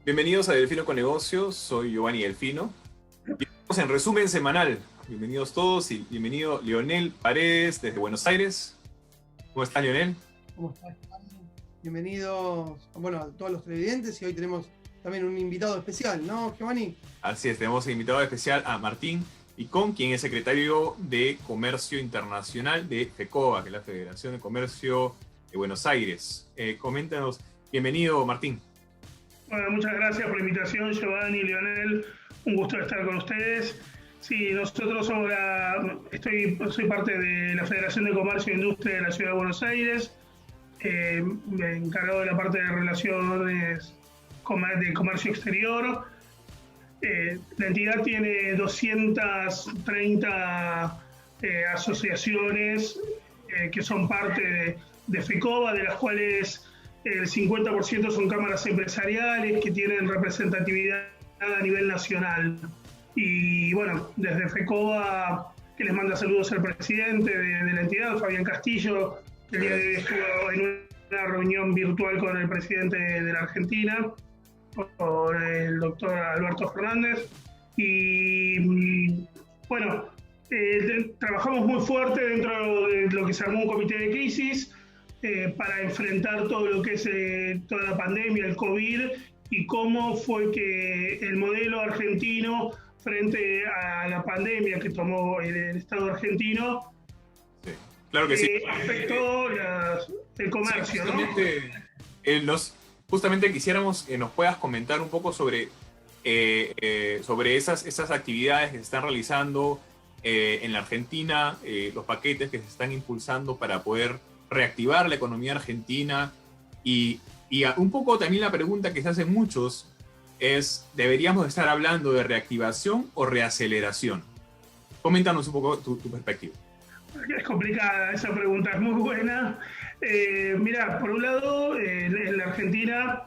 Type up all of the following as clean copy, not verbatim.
Bienvenidos a Delfino con Negocios, soy Giovanni Delfino. Y estamos en resumen semanal. Bienvenidos todos y bienvenido Leonel Paredes desde Buenos Aires. ¿Cómo estás, Leonel? ¿Cómo estás, Giovanni? Bienvenidos, a todos los televidentes, y hoy tenemos también un invitado especial, ¿no, Giovanni? Así es, tenemos invitado especial a Martín Picón, quien es secretario de Comercio Internacional de FECOBA, que es la Federación de Comercio de Buenos Aires. Coméntanos. Bienvenido, Martín. Bueno, muchas gracias por la invitación, Giovanni y Leonel. Un gusto estar con ustedes. Sí, nosotros soy parte de la Federación de Comercio e Industria de la Ciudad de Buenos Aires. Me encargado de la parte de relaciones de comercio exterior. La entidad tiene 230 asociaciones que son parte de FECOBA, de las cuales el 50% son cámaras empresariales que tienen representatividad a nivel nacional. Y bueno, desde FECOBA, que les manda saludos al presidente de la entidad, Fabián Castillo, que el día de hoy estuvo en una reunión virtual con el presidente de la Argentina, con el doctor Alberto Fernández. Y bueno, trabajamos muy fuerte dentro de lo que se armó un comité de crisis para enfrentar todo lo que es toda la pandemia, el COVID, y cómo fue que el modelo argentino frente a la pandemia que tomó el Estado argentino, sí, claro que sí, afectó el comercio, sí, justamente quisiéramos que nos puedas comentar un poco sobre esas actividades que se están realizando en la Argentina, los paquetes que se están impulsando para poder reactivar la economía argentina y un poco también la pregunta que se hacen muchos es, ¿deberíamos estar hablando de reactivación o reaceleración? Coméntanos un poco tu perspectiva. Es complicada esa pregunta, es muy buena. Mira, por un lado, en la Argentina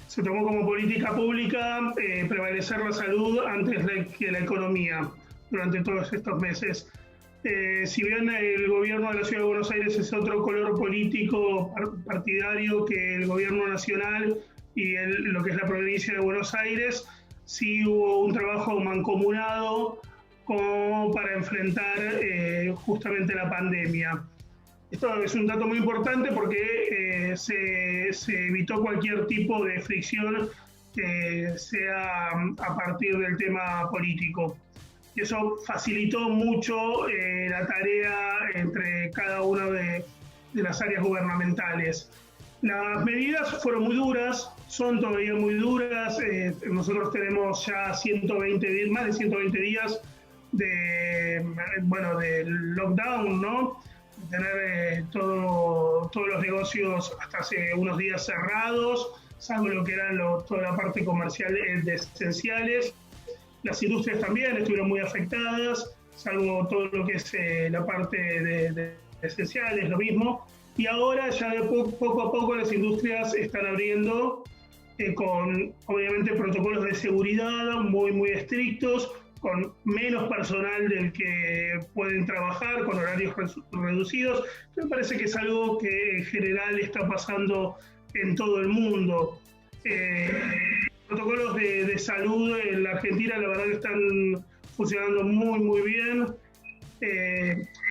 se tomó como política pública prevalecer la salud antes que la economía durante todos estos meses. Si bien el gobierno de la Ciudad de Buenos Aires es otro color político partidario que el gobierno nacional y lo que es la provincia de Buenos Aires, sí hubo un trabajo mancomunado como para enfrentar justamente la pandemia. Esto es un dato muy importante porque se evitó cualquier tipo de fricción que sea a partir del tema político. Y eso facilitó mucho la tarea entre cada una de las áreas gubernamentales. Las medidas fueron muy duras, son todavía muy duras. Nosotros tenemos ya más de 120 días del lockdown, ¿no? Tener todos los negocios hasta hace unos días cerrados, salvo lo que eran toda la parte comercial de esenciales. Las industrias también estuvieron muy afectadas, salvo todo lo que es la parte de esenciales, lo mismo. Y ahora ya de poco a poco las industrias están abriendo con, obviamente, protocolos de seguridad muy, muy estrictos, con menos personal del que pueden trabajar, con horarios reducidos. Me parece que es algo que en general está pasando en todo el mundo. Protocolos de salud en la Argentina, la verdad que están funcionando muy, muy bien.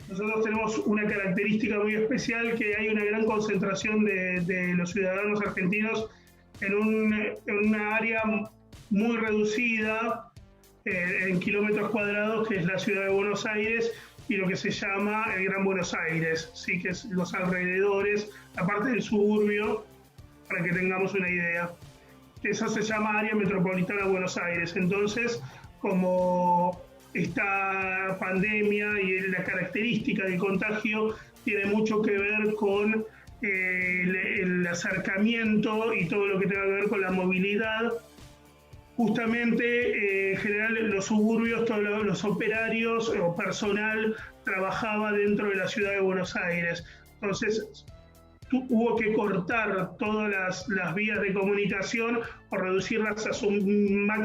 Nosotros tenemos una característica muy especial, que hay una gran concentración de los ciudadanos argentinos en una área muy reducida, en kilómetros cuadrados, que es la ciudad de Buenos Aires y lo que se llama el Gran Buenos Aires, sí, que es los alrededores, la parte del suburbio, para que tengamos una idea. Esa se llama Área Metropolitana de Buenos Aires. Entonces, como esta pandemia y la característica del contagio tiene mucho que ver con el acercamiento y todo lo que tenga que ver con la movilidad, justamente en general los suburbios, todos los operarios o personal trabajaba dentro de la ciudad de Buenos Aires. Entonces, hubo que cortar todas las vías de comunicación o reducirlas a su mínima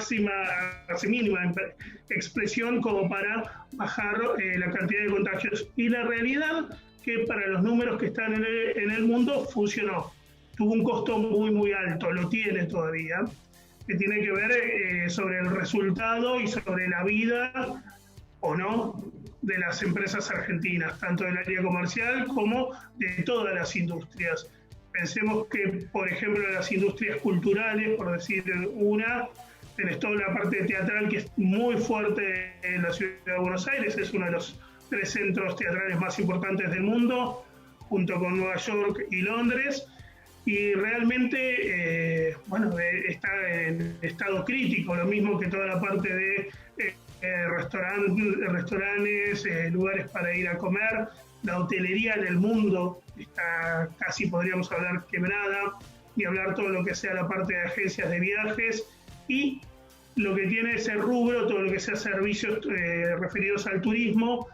expresión, como para bajar la cantidad de contagios. Y la realidad que para los números que están en el mundo funcionó. Tuvo un costo muy, muy alto, lo tiene todavía, que tiene que ver sobre el resultado y sobre la vida o no de las empresas argentinas, tanto del área comercial como de todas las industrias. Pensemos que, por ejemplo, las industrias culturales, por decir una, tenés toda la parte teatral que es muy fuerte en la ciudad de Buenos Aires, es uno de los 3 centros teatrales más importantes del mundo, junto con Nueva York y Londres, y realmente está en estado crítico, lo mismo que toda la parte de restaurantes, lugares para ir a comer. La hotelería en el mundo está casi, podríamos hablar, quebrada, ni hablar todo lo que sea la parte de agencias de viajes, y lo que tiene ese rubro, todo lo que sea servicios referidos al turismo,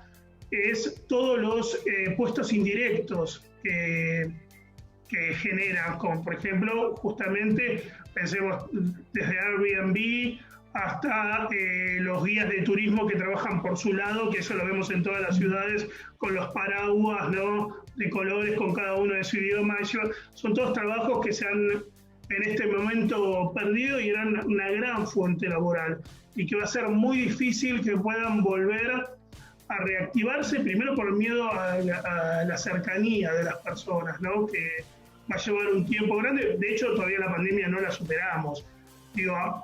es todos los puestos indirectos que genera, como por ejemplo, justamente, pensemos desde Airbnb hasta los guías de turismo que trabajan por su lado, que eso lo vemos en todas las ciudades, con los paraguas, ¿no?, de colores, con cada uno de su idioma. Son todos trabajos que se han en este momento perdido y eran una gran fuente laboral, y que va a ser muy difícil que puedan volver a reactivarse, primero por miedo a la cercanía de las personas, ¿no?, que va a llevar un tiempo grande. De hecho, todavía la pandemia no la superamos.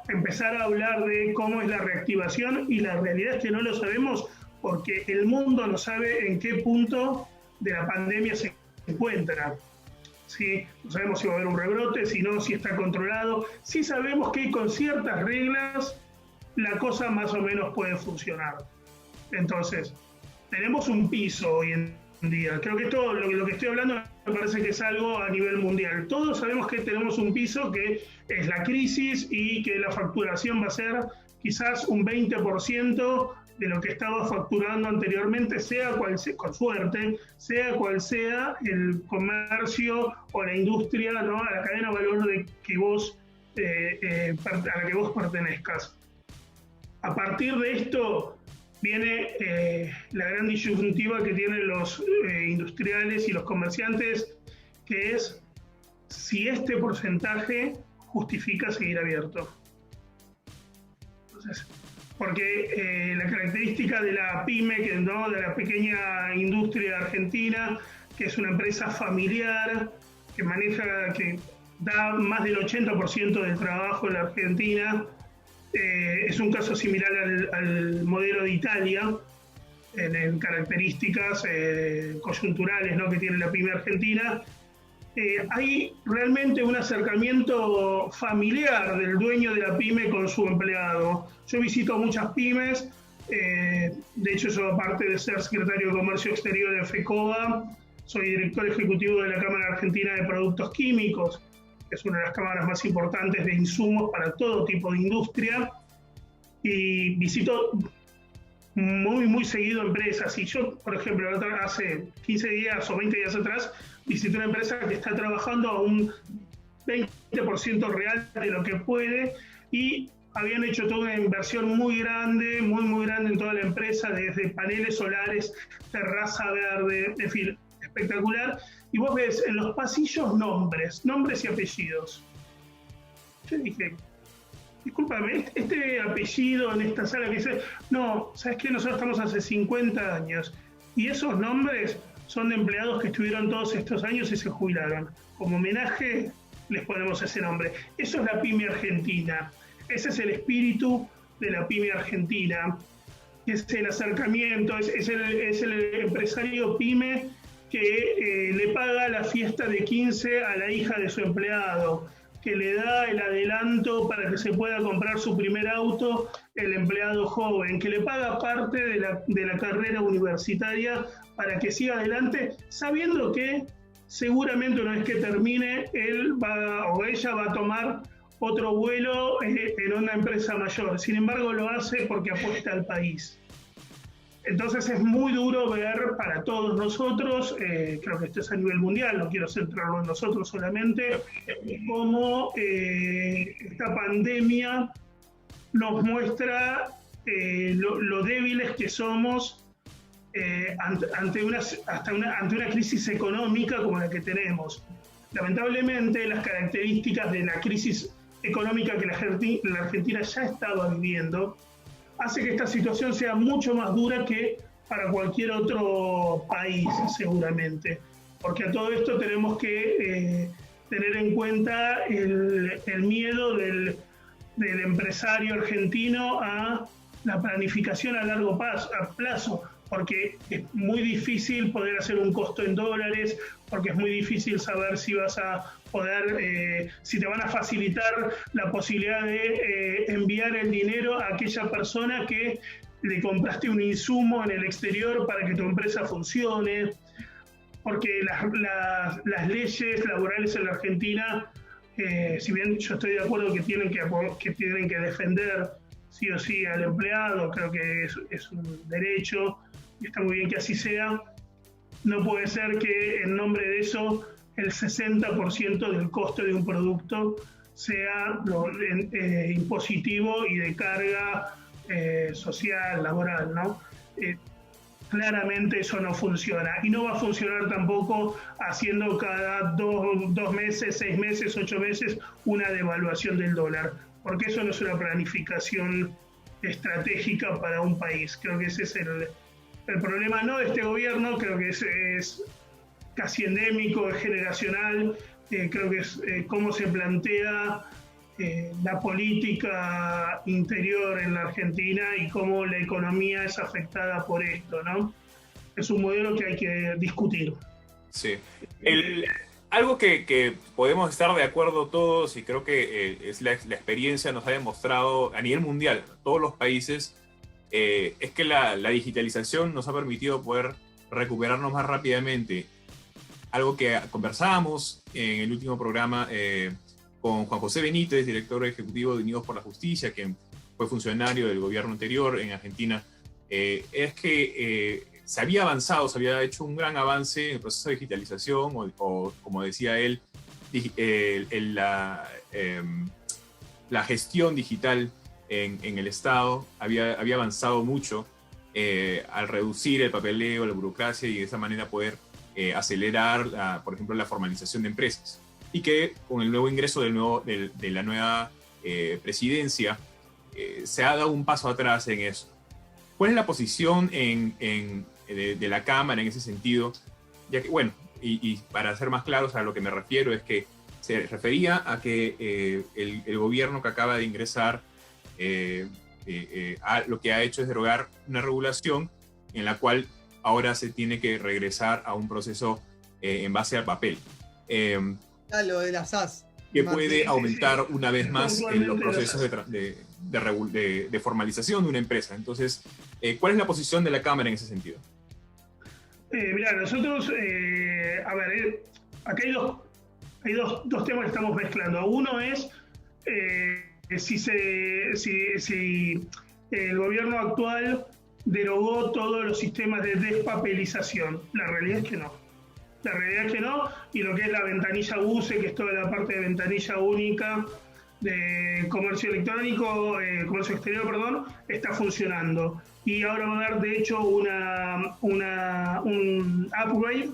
Empezar a hablar de cómo es la reactivación, y la realidad es que no lo sabemos, porque el mundo no sabe en qué punto de la pandemia se encuentra. ¿Sí? No sabemos si va a haber un rebrote, si no, si está controlado. Sí sabemos que con ciertas reglas la cosa más o menos puede funcionar. Entonces, tenemos un piso hoy en día. Creo que todo lo que estoy hablando me parece que es algo a nivel mundial. Todos sabemos que tenemos un piso, que es la crisis, y que la facturación va a ser quizás un 20% de lo que estaba facturando anteriormente, sea cual sea, con suerte, sea cual sea el comercio o la industria, ¿no?, a la cadena de valor a la que vos pertenezcas. A partir de esto viene la gran disyuntiva que tienen los industriales y los comerciantes, que es si este porcentaje justifica seguir abierto. Entonces, porque la característica de la pyme, ¿no?, de la pequeña industria argentina, que es una empresa familiar, que da más del 80% del trabajo en la Argentina, es un caso similar al modelo de Italia, en características coyunturales, ¿no?, que tiene la pyme argentina. Hay realmente un acercamiento familiar del dueño de la pyme con su empleado. Yo visito muchas pymes, de hecho yo, aparte de ser secretario de Comercio Exterior de FECOBA, soy director ejecutivo de la Cámara Argentina de Productos Químicos, que es una de las cámaras más importantes de insumos para todo tipo de industria, y visito muy seguido empresas. Y yo, por ejemplo, hace 15 días o 20 días atrás, visité una empresa que está trabajando a un 20% real de lo que puede, y habían hecho toda una inversión muy grande en toda la empresa, desde paneles solares, terraza verde, en fin, espectacular. Y vos ves en los pasillos nombres y apellidos. Yo dije, discúlpame, este apellido en esta sala que dice, no, ¿sabes qué? Nosotros estamos hace 50 años, y esos nombres son de empleados que estuvieron todos estos años y se jubilaron. Como homenaje les ponemos ese nombre. Eso es la pyme argentina. Ese es el espíritu de la pyme argentina. Es el acercamiento, es el empresario pyme que le paga la fiesta de 15 a la hija de su empleado, que le da el adelanto para que se pueda comprar su primer auto el empleado joven, que le paga parte de la carrera universitaria para que siga adelante, sabiendo que seguramente una vez que termine, él o ella va a tomar otro vuelo en una empresa mayor. Sin embargo, lo hace porque apuesta al país. Entonces es muy duro ver para todos nosotros, creo que esto es a nivel mundial, no quiero centrarlo en nosotros solamente, cómo esta pandemia nos muestra lo débiles que somos ante una crisis económica como la que tenemos. Lamentablemente, las características de la crisis económica que la Argentina ya estaba viviendo, hace que esta situación sea mucho más dura que para cualquier otro país, seguramente. Porque a todo esto tenemos que tener en cuenta el miedo del empresario argentino a la planificación a largo plazo, porque es muy difícil poder hacer un costo en dólares, porque es muy difícil saber si vas a poder, si te van a facilitar la posibilidad de enviar el dinero a aquella persona que le compraste un insumo en el exterior para que tu empresa funcione, porque las leyes laborales en la Argentina, si bien yo estoy de acuerdo que tienen que defender sí o sí al empleado, creo que es un derecho, y está muy bien que así sea, no puede ser que en nombre de eso el 60% del costo de un producto sea impositivo y de carga social, laboral, ¿no? Claramente eso no funciona y no va a funcionar tampoco haciendo cada dos meses, 6 meses, 8 meses una devaluación del dólar, porque eso no es una planificación estratégica para un país. Creo que ese es el problema, no de este gobierno, creo que es casi endémico, es generacional, creo que es cómo se plantea la política interior en la Argentina y cómo la economía es afectada por esto, ¿no? Es un modelo que hay que discutir. Sí. Algo que podemos estar de acuerdo todos, y creo que es la experiencia nos ha demostrado a nivel mundial, todos los países, es que la digitalización nos ha permitido poder recuperarnos más rápidamente. Algo que conversábamos en el último programa con Juan José Benítez, director ejecutivo de Unidos por la Justicia, que fue funcionario del gobierno anterior en Argentina, es que se había avanzado, se había hecho un gran avance en el proceso de digitalización, o como decía él, la gestión digital en el Estado había avanzado mucho al reducir el papeleo, la burocracia y de esa manera poder acelerar, por ejemplo, la formalización de empresas. Y que con el nuevo ingreso de la nueva presidencia se ha dado un paso atrás en eso. ¿Cuál es la posición de la Cámara en ese sentido? Ya que, bueno, y para ser más claros a lo que me refiero es que se refería a que el gobierno que acaba de ingresar lo que ha hecho es derogar una regulación en la cual ahora se tiene que regresar a un proceso en base al papel. Lo de las SAS. Que puede aumentar una vez más en los procesos de formalización de una empresa. Entonces, ¿cuál es la posición de la Cámara en ese sentido? Mira, nosotros, acá hay dos temas que estamos mezclando. Uno es si el gobierno actual derogó todos los sistemas de despapelización. La realidad es que no. La realidad es que no, y lo que es la ventanilla UCE, que es toda la parte de ventanilla única de comercio electrónico, comercio exterior, perdón, está funcionando. Y ahora va a haber, de hecho, un upgrade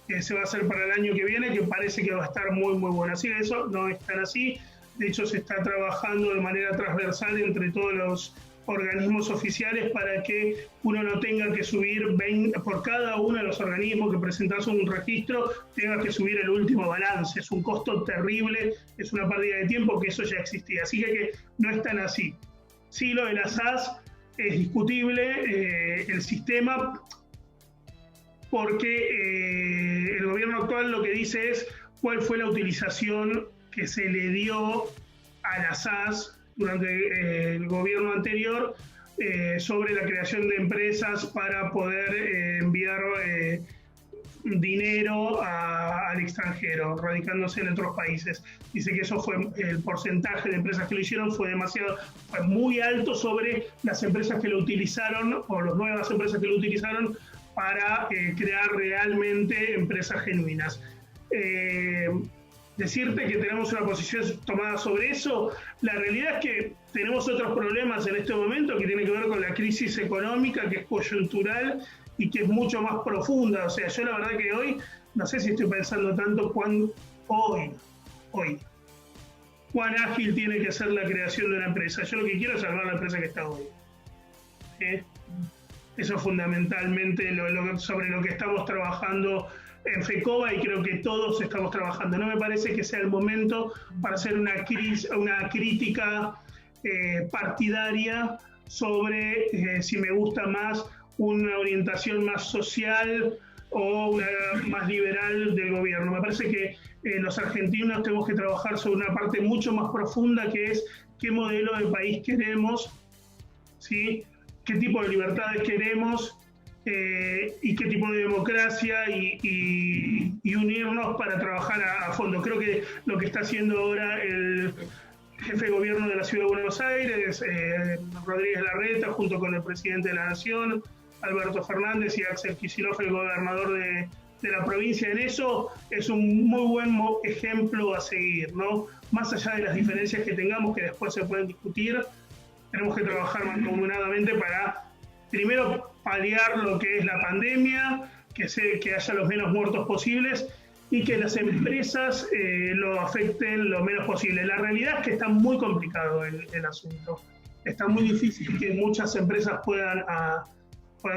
que se va a hacer para el año que viene, que parece que va a estar muy, muy bueno. Así que eso no es tan así. De hecho, se está trabajando de manera transversal entre todos los organismos oficiales para que uno no tenga que subir por cada uno de los organismos que presentas un registro, tenga que subir el último balance. Es un costo terrible, es una pérdida de tiempo, que eso ya existía. Así que no es tan así. Sí, lo de las SAS es discutible, el sistema, porque el gobierno actual lo que dice es cuál fue la utilización que se le dio a las SAS durante el gobierno anterior sobre la creación de empresas para poder enviar dinero al extranjero, radicándose en otros países. Dice que eso fue, el porcentaje de empresas que lo hicieron fue muy alto sobre las empresas que lo utilizaron, o las nuevas empresas que lo utilizaron para crear realmente empresas genuinas. Decirte que tenemos una posición tomada sobre eso, la realidad es que tenemos otros problemas en este momento que tienen que ver con la crisis económica, que es coyuntural y que es mucho más profunda. O sea, yo la verdad que hoy, no sé si estoy pensando tanto hoy. cuán ágil tiene que ser la creación de una empresa. Yo lo que quiero es salvar la empresa que está hoy. Eso es fundamentalmente sobre lo que estamos trabajando en FECOBA, y creo que todos estamos trabajando. No me parece que sea el momento para hacer una crítica partidaria sobre si me gusta más una orientación más social o una más liberal del gobierno. Me parece que los argentinos tenemos que trabajar sobre una parte mucho más profunda, que es qué modelo de país queremos, ¿sí? Qué tipo de libertades queremos, y qué tipo de democracia, y unirnos para trabajar a fondo. Creo que lo que está haciendo ahora el jefe de gobierno de la Ciudad de Buenos Aires, Rodríguez Larreta, junto con el presidente de la Nación, Alberto Fernández, y Axel Kicillof, el gobernador de la provincia, en eso es un muy buen ejemplo a seguir, ¿no? Más allá de las diferencias que tengamos, que después se pueden discutir, tenemos que trabajar mancomunadamente para, primero, paliar lo que es la pandemia, que haya los menos muertos posibles y que las empresas lo afecten lo menos posible. La realidad es que está muy complicado el asunto. Está muy difícil que muchas empresas puedan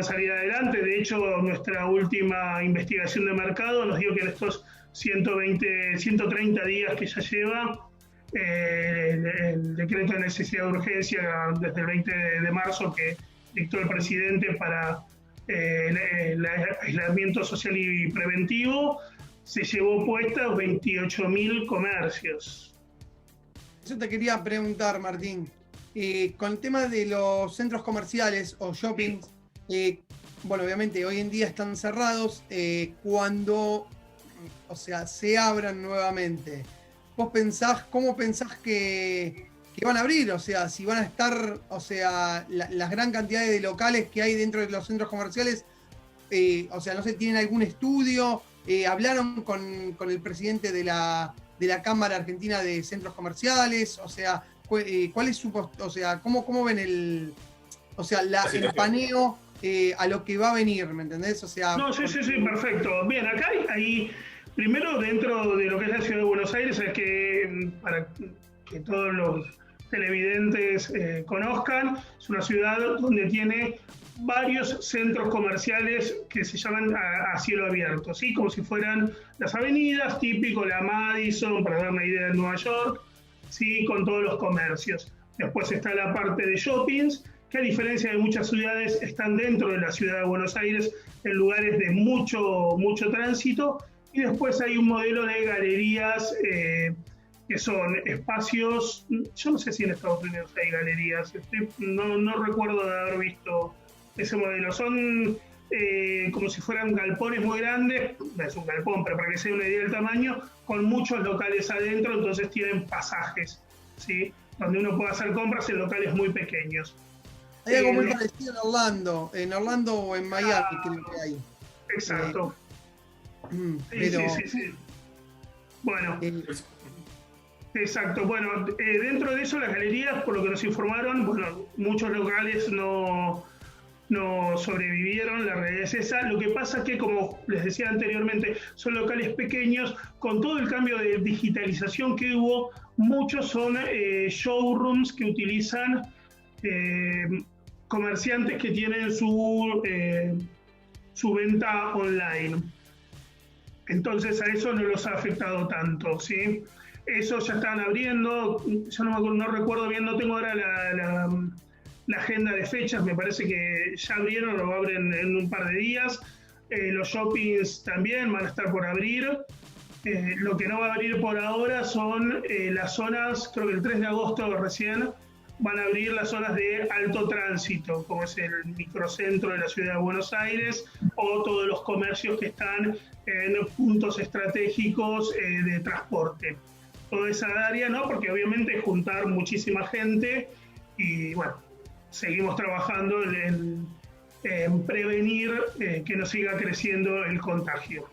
salir adelante. De hecho, nuestra última investigación de mercado nos dio que en estos 130 días que ya lleva, el decreto de necesidad de urgencia desde el 20 de marzo que dictó el presidente para el aislamiento social y preventivo, se llevó puestas 28.000 comercios. Yo te quería preguntar, Martín, con el tema de los centros comerciales o shoppings, bueno, obviamente hoy en día están cerrados, cuando, o sea, se abran nuevamente, ¿vos cómo pensás que van a abrir? O sea, si van a estar, o sea, las gran cantidad de locales que hay dentro de los centros comerciales, o sea, no sé, ¿tienen algún estudio? ¿Hablaron con el presidente de la Cámara Argentina de Centros Comerciales? O sea, ¿cuál es o sea, cómo ven el paneo a lo que va a venir, ¿me entendés? O sea, no, sí, perfecto. Bien, acá hay primero, dentro de lo que es la Ciudad de Buenos Aires, es que, para que todos los televidentes conozcan, es una ciudad donde tiene varios centros comerciales que se llaman a cielo abierto, ¿sí? Como si fueran las avenidas, típico la Madison, para dar una idea, de Nueva York, ¿sí? Con todos los comercios. Después está la parte de shoppings, que a diferencia de muchas ciudades están dentro de la Ciudad de Buenos Aires, en lugares de mucho tránsito. Y después hay un modelo de galerías que son espacios, yo no sé si en Estados Unidos hay galerías, no recuerdo de haber visto ese modelo. Son como si fueran galpones muy grandes, no es un galpón, pero para que se dé una idea del tamaño, con muchos locales adentro, entonces tienen pasajes, ¿sí? Donde uno puede hacer compras en locales muy pequeños. Hay algo muy parecido en Orlando o en Miami, creo que hay. Exacto. Sí. Bueno, exacto. Bueno, dentro de eso, las galerías, por lo que nos informaron, bueno, muchos locales no sobrevivieron, la realidad es esa. Lo que pasa es que, como les decía anteriormente, son locales pequeños. Con todo el cambio de digitalización que hubo, muchos son showrooms que utilizan comerciantes que tienen su venta online. Entonces a eso no los ha afectado tanto, ¿sí? Eso ya están abriendo, yo no recuerdo bien, no tengo ahora la agenda de fechas, me parece que ya abrieron, lo abren en un par de días. Los shoppings también van a estar por abrir. Lo que no va a abrir por ahora son las zonas, creo que el 3 de agosto recién, van a abrir las zonas de alto tránsito, como es el microcentro de la Ciudad de Buenos Aires, o todos los comercios que están en puntos estratégicos de transporte. Toda esa área, ¿no? Porque obviamente juntar muchísima gente y, bueno, seguimos trabajando en prevenir que no siga creciendo el contagio.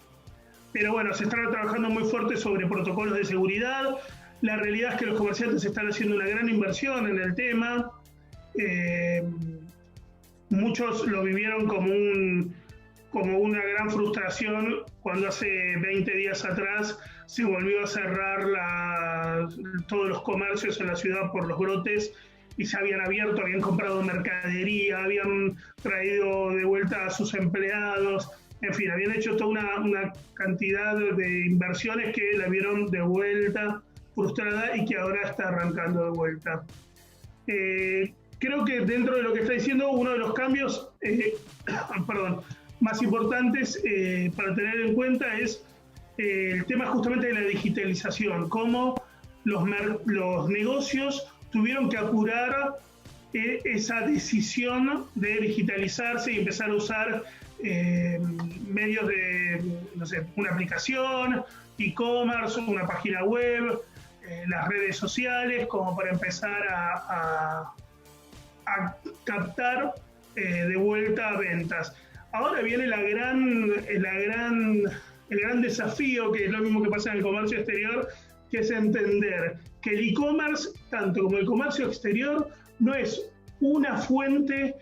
Pero bueno, se está trabajando muy fuerte sobre protocolos de seguridad. La realidad es que los comerciantes están haciendo una gran inversión en el tema. Muchos lo vivieron como como una gran frustración cuando hace 20 días atrás se volvió a cerrar todos los comercios en la ciudad por los brotes y se habían abierto, habían comprado mercadería, habían traído de vuelta a sus empleados, en fin, habían hecho toda una cantidad de inversiones que la vieron de vuelta frustrada y que ahora está arrancando de vuelta. Creo que dentro de lo que está diciendo, uno de los cambios más importantes para tener en cuenta es el tema justamente de la digitalización, cómo los negocios tuvieron que apurar esa decisión de digitalizarse y empezar a usar medios de, no sé, una aplicación, e-commerce, una página web, las redes sociales, como para empezar a captar de vuelta ventas. Ahora viene el gran desafío, que es lo mismo que pasa en el comercio exterior, que es entender que el e-commerce, tanto como el comercio exterior, no es una fuente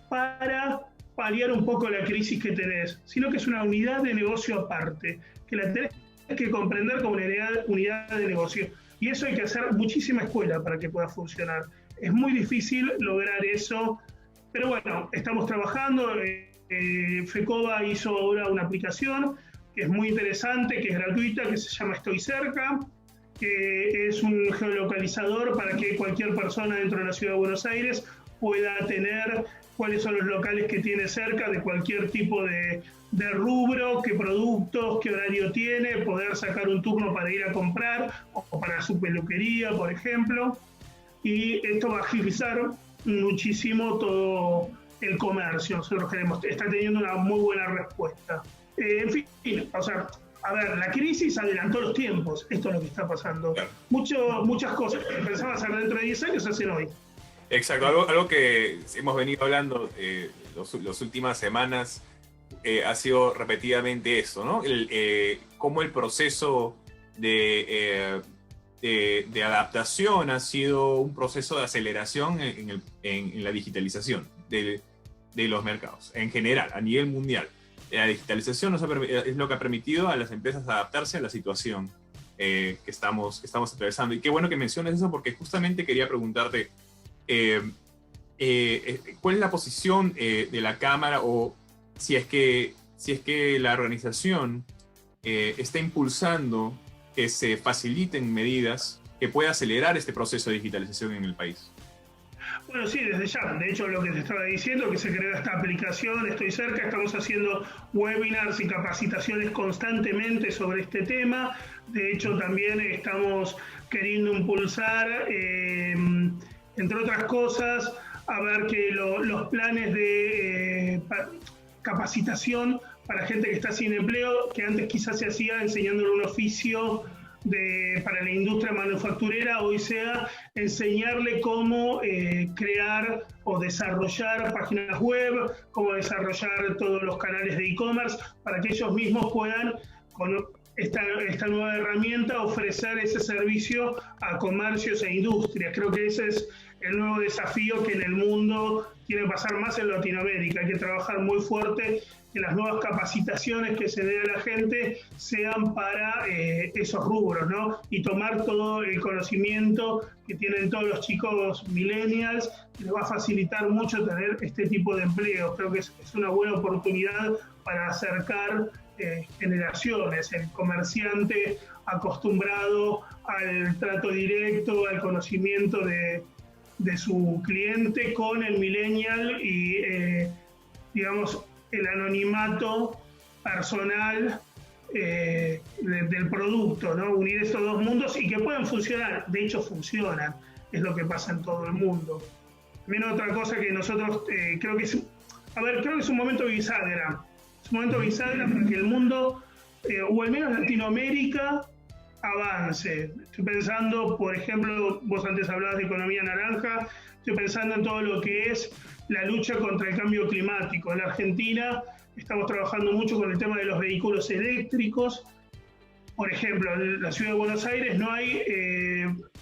para paliar un poco la crisis que tenés, sino que es una unidad de negocio aparte, que la tenés que comprender como una unidad de negocio. Y eso hay que hacer muchísima escuela para que pueda funcionar. Es muy difícil lograr eso, pero bueno, estamos trabajando. FECOBA hizo ahora una aplicación que es muy interesante, que es gratuita, que se llama Estoy Cerca, que es un geolocalizador para que cualquier persona dentro de la ciudad de Buenos Aires pueda tener cuáles son los locales que tiene cerca de cualquier tipo de rubro, qué productos, qué horario tiene, poder sacar un turno para ir a comprar o para su peluquería, por ejemplo. Y esto va a agilizar muchísimo todo el comercio. Nosotros está teniendo una muy buena respuesta. En fin, o sea, a ver, la crisis adelantó los tiempos. Esto es lo que está pasando. Muchas cosas que pensaban hacer dentro de 10 años se hacen hoy. Exacto, algo que hemos venido hablando las últimas semanas ha sido repetidamente eso, ¿no? Cómo el proceso de adaptación ha sido un proceso de aceleración en la digitalización de los mercados, en general, a nivel mundial. La digitalización es lo que ha permitido a las empresas adaptarse a la situación que estamos atravesando. Y qué bueno que menciones eso, porque justamente quería preguntarte ¿cuál es la posición de la Cámara, o si es que la organización está impulsando que se faciliten medidas que puedan acelerar este proceso de digitalización en el país? Bueno, sí, desde ya. De hecho, lo que te estaba diciendo, que se creó esta aplicación, Estoy Cerca, estamos haciendo webinars y capacitaciones constantemente sobre este tema. De hecho, también estamos queriendo impulsar, entre otras cosas, a ver que los planes de capacitación para gente que está sin empleo, que antes quizás se hacía enseñándole un oficio para la industria manufacturera, hoy sea enseñarle cómo crear o desarrollar páginas web, cómo desarrollar todos los canales de e-commerce, para que ellos mismos puedan, con esta nueva herramienta, ofrecer ese servicio a comercios e industrias. Creo que ese es el nuevo desafío que en el mundo tiene que pasar, más en Latinoamérica. Hay que trabajar muy fuerte que las nuevas capacitaciones que se den a la gente sean para esos rubros, ¿no? Y tomar todo el conocimiento que tienen todos los chicos millennials, que les va a facilitar mucho tener este tipo de empleos. Creo que es una buena oportunidad para acercar generaciones, el comerciante acostumbrado al trato directo, al conocimiento de su cliente, con el millennial y, digamos, el anonimato personal del producto, ¿no? Unir estos dos mundos y que puedan funcionar. De hecho, funcionan. Es lo que pasa en todo el mundo. También otra cosa que nosotros creo que es un momento bisagra. Es un momento bisagra para que el mundo, o al menos Latinoamérica, avance. Estoy pensando, por ejemplo, vos antes hablabas de economía naranja, estoy pensando en todo lo que es la lucha contra el cambio climático. En la Argentina estamos trabajando mucho con el tema de los vehículos eléctricos. Por ejemplo, en la ciudad de Buenos Aires no hay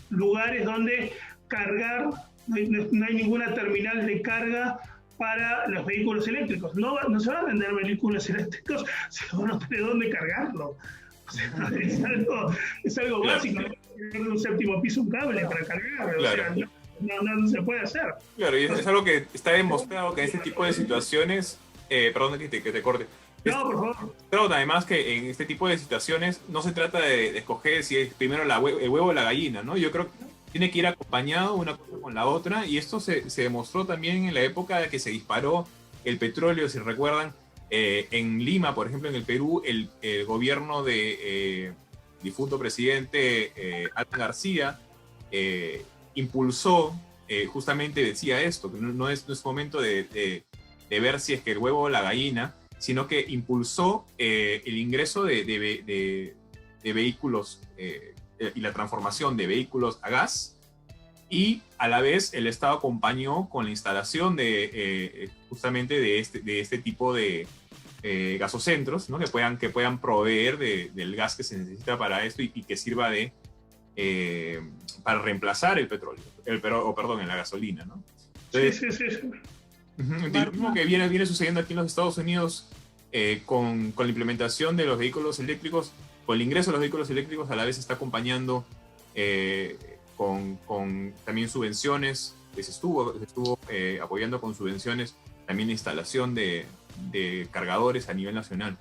lugares donde cargar, no hay ninguna terminal de carga para los vehículos eléctricos. No se van a vender vehículos eléctricos si no tiene dónde cargarlo. O sea, es algo básico. En un séptimo piso un cable para cargarlo. Claro. O sea, no se puede hacer. Claro, y es algo que está demostrado que en este tipo de situaciones, perdón que te corte. No, por favor. Pero además que en este tipo de situaciones no se trata de escoger si es primero el huevo o la gallina, ¿no? Yo creo que tiene que ir acompañado una cosa con la otra, y esto se demostró también en la época de que se disparó el petróleo, si recuerdan, en Lima, por ejemplo, en el Perú, el gobierno de difunto presidente Alan García impulsó, justamente decía esto, que no es momento de ver si es que el huevo o la gallina, sino que impulsó el ingreso de vehículos y la transformación de vehículos a gas, y a la vez el Estado acompañó con la instalación de justamente de este tipo de gasocentros, ¿no? que puedan proveer del gas que se necesita para esto y que sirva para reemplazar el petróleo, la gasolina, ¿no? Entonces, Sí. lo mismo que viene sucediendo aquí en los Estados Unidos con la implementación de los vehículos eléctricos, con el ingreso de los vehículos eléctricos, a la vez se está acompañando con también subvenciones, que se estuvo apoyando con subvenciones también la instalación de cargadores a nivel nacional.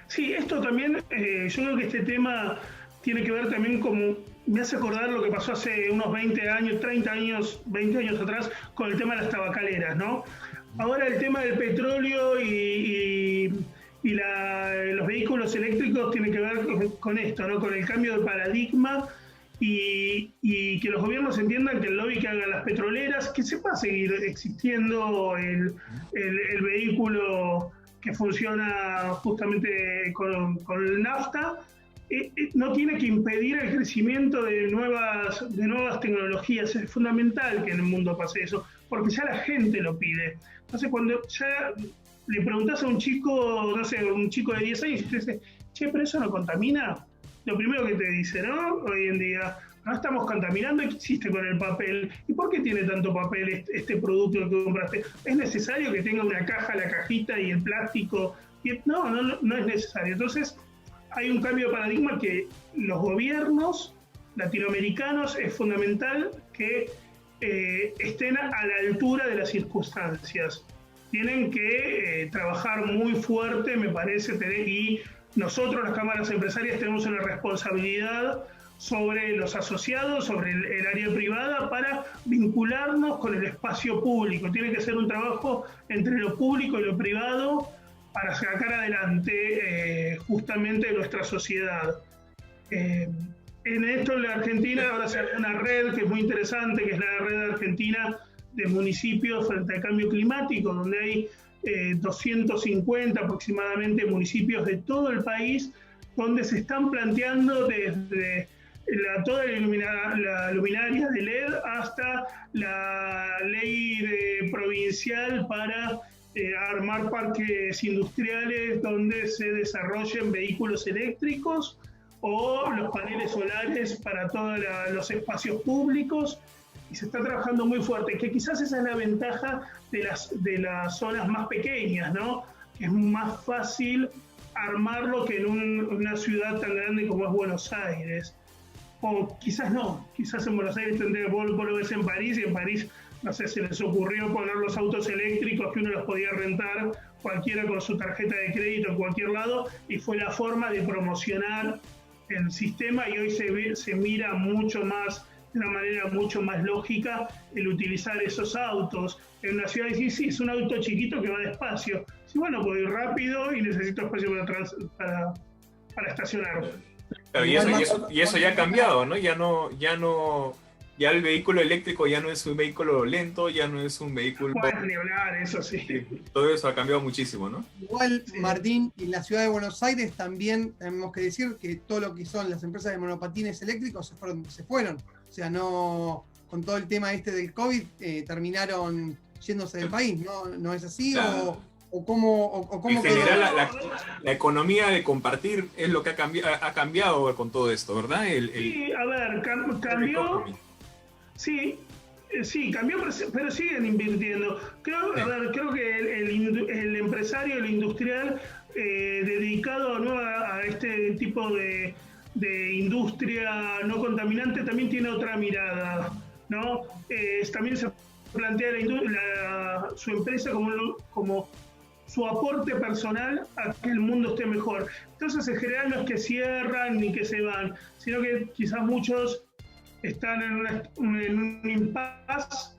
Sí, esto también, yo creo que este tema tiene que ver también como, me hace acordar lo que pasó hace unos 20 años, 30 años, 20 años atrás con el tema de las tabacaleras, ¿no? Ahora el tema del petróleo y los vehículos eléctricos tiene que ver con esto, ¿no? Con el cambio de paradigma y que los gobiernos entiendan que el lobby que hagan las petroleras, que sepa seguir existiendo el vehículo que funciona justamente con el nafta, no tiene que impedir el crecimiento de nuevas tecnologías. Es fundamental que en el mundo pase eso, porque ya la gente lo pide. Entonces, cuando ya le preguntás a un chico, no sé, un chico de 10 años, y te dice, che, pero eso no contamina, lo primero que te dice, ¿no? Hoy en día, no estamos contaminando, ¿qué hiciste con el papel? ¿Y por qué tiene tanto papel este producto que compraste? ¿Es necesario que tenga una caja, la cajita y el plástico? No es necesario. Entonces, hay un cambio de paradigma que los gobiernos latinoamericanos es fundamental que estén a la altura de las circunstancias. Tienen que trabajar muy fuerte, me parece, y nosotros, las cámaras empresarias, tenemos una responsabilidad sobre los asociados, sobre el área privada, para vincularnos con el espacio público. Tiene que ser un trabajo entre lo público y lo privado para sacar adelante justamente nuestra sociedad. En esto, en la Argentina, ahora se hace una red que es muy interesante, que es la red argentina de municipios frente al cambio climático, donde hay 250 aproximadamente municipios de todo el país, donde se están planteando desde toda la luminaria de LED hasta la ley provincial para armar parques industriales donde se desarrollen vehículos eléctricos o los paneles solares para todos los espacios públicos, y se está trabajando muy fuerte, que quizás esa es la ventaja de las zonas más pequeñas, ¿no? Que es más fácil armarlo que en una ciudad tan grande como es Buenos Aires. O quizás no, quizás en Buenos Aires vos lo ves en París, y en París, no sé, se les ocurrió poner los autos eléctricos que uno los podía rentar cualquiera con su tarjeta de crédito en cualquier lado, y fue la forma de promocionar el sistema, y hoy se mira mucho más, de una manera mucho más lógica, el utilizar esos autos. En una ciudad, sí, es un auto chiquito que va despacio. Sí, bueno, puedo ir rápido y necesito espacio para estacionar. Pero y eso ya ha cambiado, ¿no? Ya el vehículo eléctrico ya no es un vehículo lento, ya no es un vehículo... Puedes ni hablar, eso sí. Todo eso ha cambiado muchísimo, ¿no? Igual, sí. Martín, en la ciudad de Buenos Aires también tenemos que decir que todo lo que son las empresas de monopatines eléctricos se fueron. O sea, no, con todo el tema del COVID, terminaron yéndose del país, ¿no? ¿No es así? Claro. ¿O cómo en general, la economía de compartir es lo que ha cambiado con todo esto, ¿verdad? Sí, a ver, cambió. Sí, Sí, cambió, pero siguen invirtiendo. Creo que el empresario, el industrial dedicado a este tipo de industria no contaminante también tiene otra mirada, ¿no? También se plantea su empresa como su aporte personal a que el mundo esté mejor. Entonces, en general no es que cierran ni que se van, sino que quizás muchos están en un impasse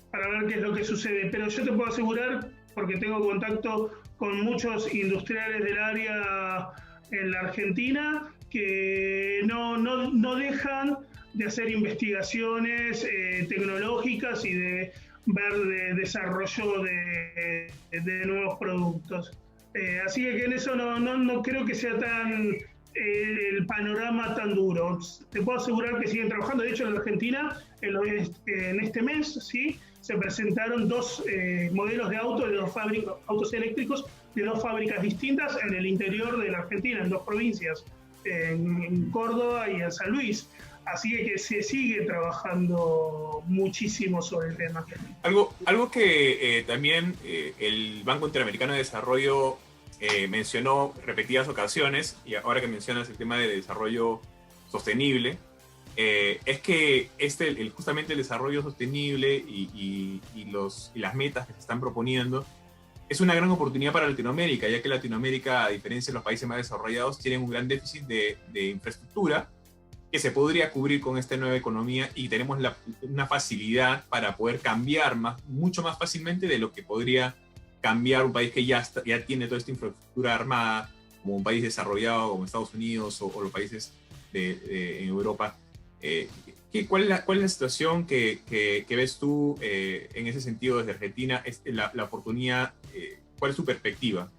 para ver qué es lo que sucede. Pero yo te puedo asegurar, porque tengo contacto con muchos industriales del área en la Argentina, que no dejan de hacer investigaciones tecnológicas y de ver de desarrollo de nuevos productos. Así que en eso no creo que sea tan el panorama tan duro. Te puedo asegurar que siguen trabajando. De hecho, en la Argentina, en este mes, ¿sí?, se presentaron dos modelos de autos eléctricos de dos fábricas distintas en el interior de la Argentina, en dos provincias, en Córdoba y en San Luis. Así que se sigue trabajando muchísimo sobre el tema. Algo que también el Banco Interamericano de Desarrollo mencionó repetidas ocasiones, y ahora que mencionas el tema de desarrollo sostenible, es que justamente el desarrollo sostenible y las metas que se están proponiendo es una gran oportunidad para Latinoamérica, ya que Latinoamérica, a diferencia de los países más desarrollados, tienen un gran déficit de infraestructura que se podría cubrir con esta nueva economía, y tenemos una facilidad para poder cambiar mucho más fácilmente de lo que podría cambiar un país que ya tiene toda esta infraestructura armada, como un país desarrollado como Estados Unidos o los países en Europa. ¿Cuál es la situación que ves tú en ese sentido desde Argentina? La oportunidad, ¿cuál es tu perspectiva?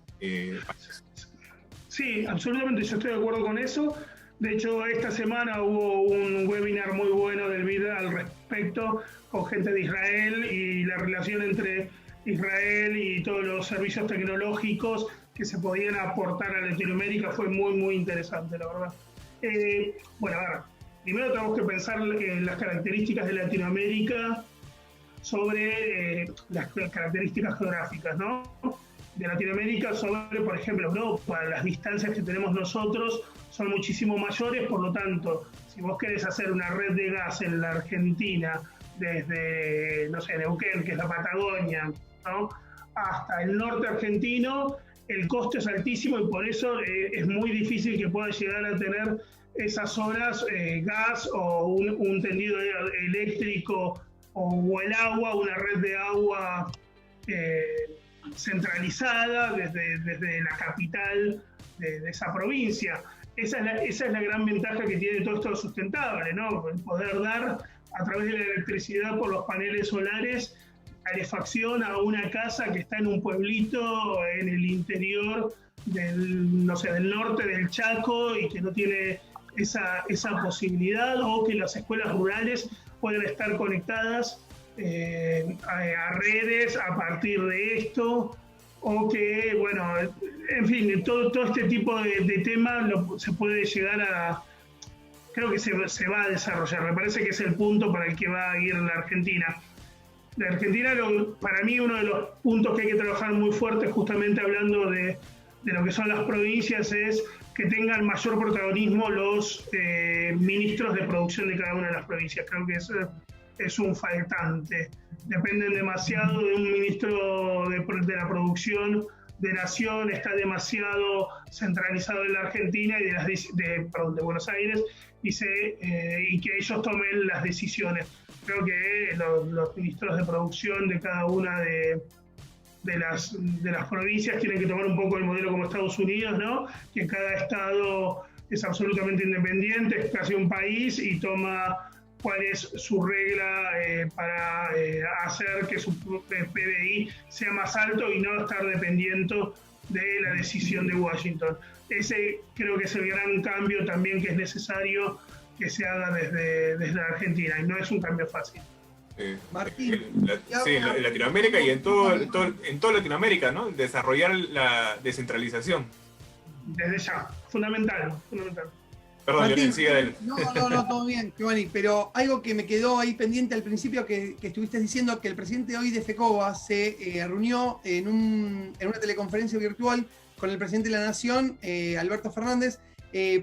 Sí, absolutamente, yo estoy de acuerdo con eso. De hecho, esta semana hubo un webinar muy bueno del BID al respecto, con gente de Israel, y la relación entre Israel y todos los servicios tecnológicos que se podían aportar a Latinoamérica fue muy, muy interesante, la verdad. Bueno, a ver, primero tenemos que pensar en las características de Latinoamérica sobre las características geográficas, ¿no? De Latinoamérica sobre, por ejemplo, Europa. Las distancias que tenemos nosotros son muchísimo mayores, por lo tanto, si vos querés hacer una red de gas en la Argentina, desde, no sé, Neuquén, que es la Patagonia, ¿no?, hasta el norte argentino, el costo es altísimo, y por eso es muy difícil que puedas llegar a tener esas zonas gas o un tendido eléctrico o el agua, una red de agua centralizada desde la capital de esa provincia. Esa es la gran ventaja que tiene todo esto sustentable, ¿no? El poder dar a través de la electricidad por los paneles solares calefacción a una casa que está en un pueblito en el interior del norte del Chaco, y que no tiene esa posibilidad, o que las escuelas rurales pueden estar conectadas a redes a partir de esto, o que, bueno, en fin, todo este tipo de temas se puede llegar a... Creo que se va a desarrollar. Me parece que es el punto para el que va a ir la Argentina. La Argentina, para mí, uno de los puntos que hay que trabajar muy fuerte, justamente hablando de lo que son las provincias, es que tengan mayor protagonismo los ministros de producción de cada una de las provincias. Creo que es un faltante. Dependen demasiado de un ministro de la producción de Nación, está demasiado centralizado en la Argentina y de Buenos Aires, y que ellos tomen las decisiones. Creo que los ministros de producción de cada una de las provincias tienen que tomar un poco el modelo como Estados Unidos, ¿no? Que cada estado es absolutamente independiente, es casi un país, y toma cuál es su regla para hacer que su PBI sea más alto y no estar dependiendo de la decisión de Washington. Ese creo que es el gran cambio también que es necesario que se haga desde la Argentina, y no es un cambio fácil. Martín. Sí, en Latinoamérica y en toda Latinoamérica, ¿no? Desarrollar la descentralización. Desde ya, fundamental. Perdón, Martín, siga él. no, todo bien, Giovanni, pero algo que me quedó ahí pendiente al principio que estuviste diciendo, que el presidente hoy de FECOBA se reunió en una teleconferencia virtual con el presidente de la Nación, Alberto Fernández,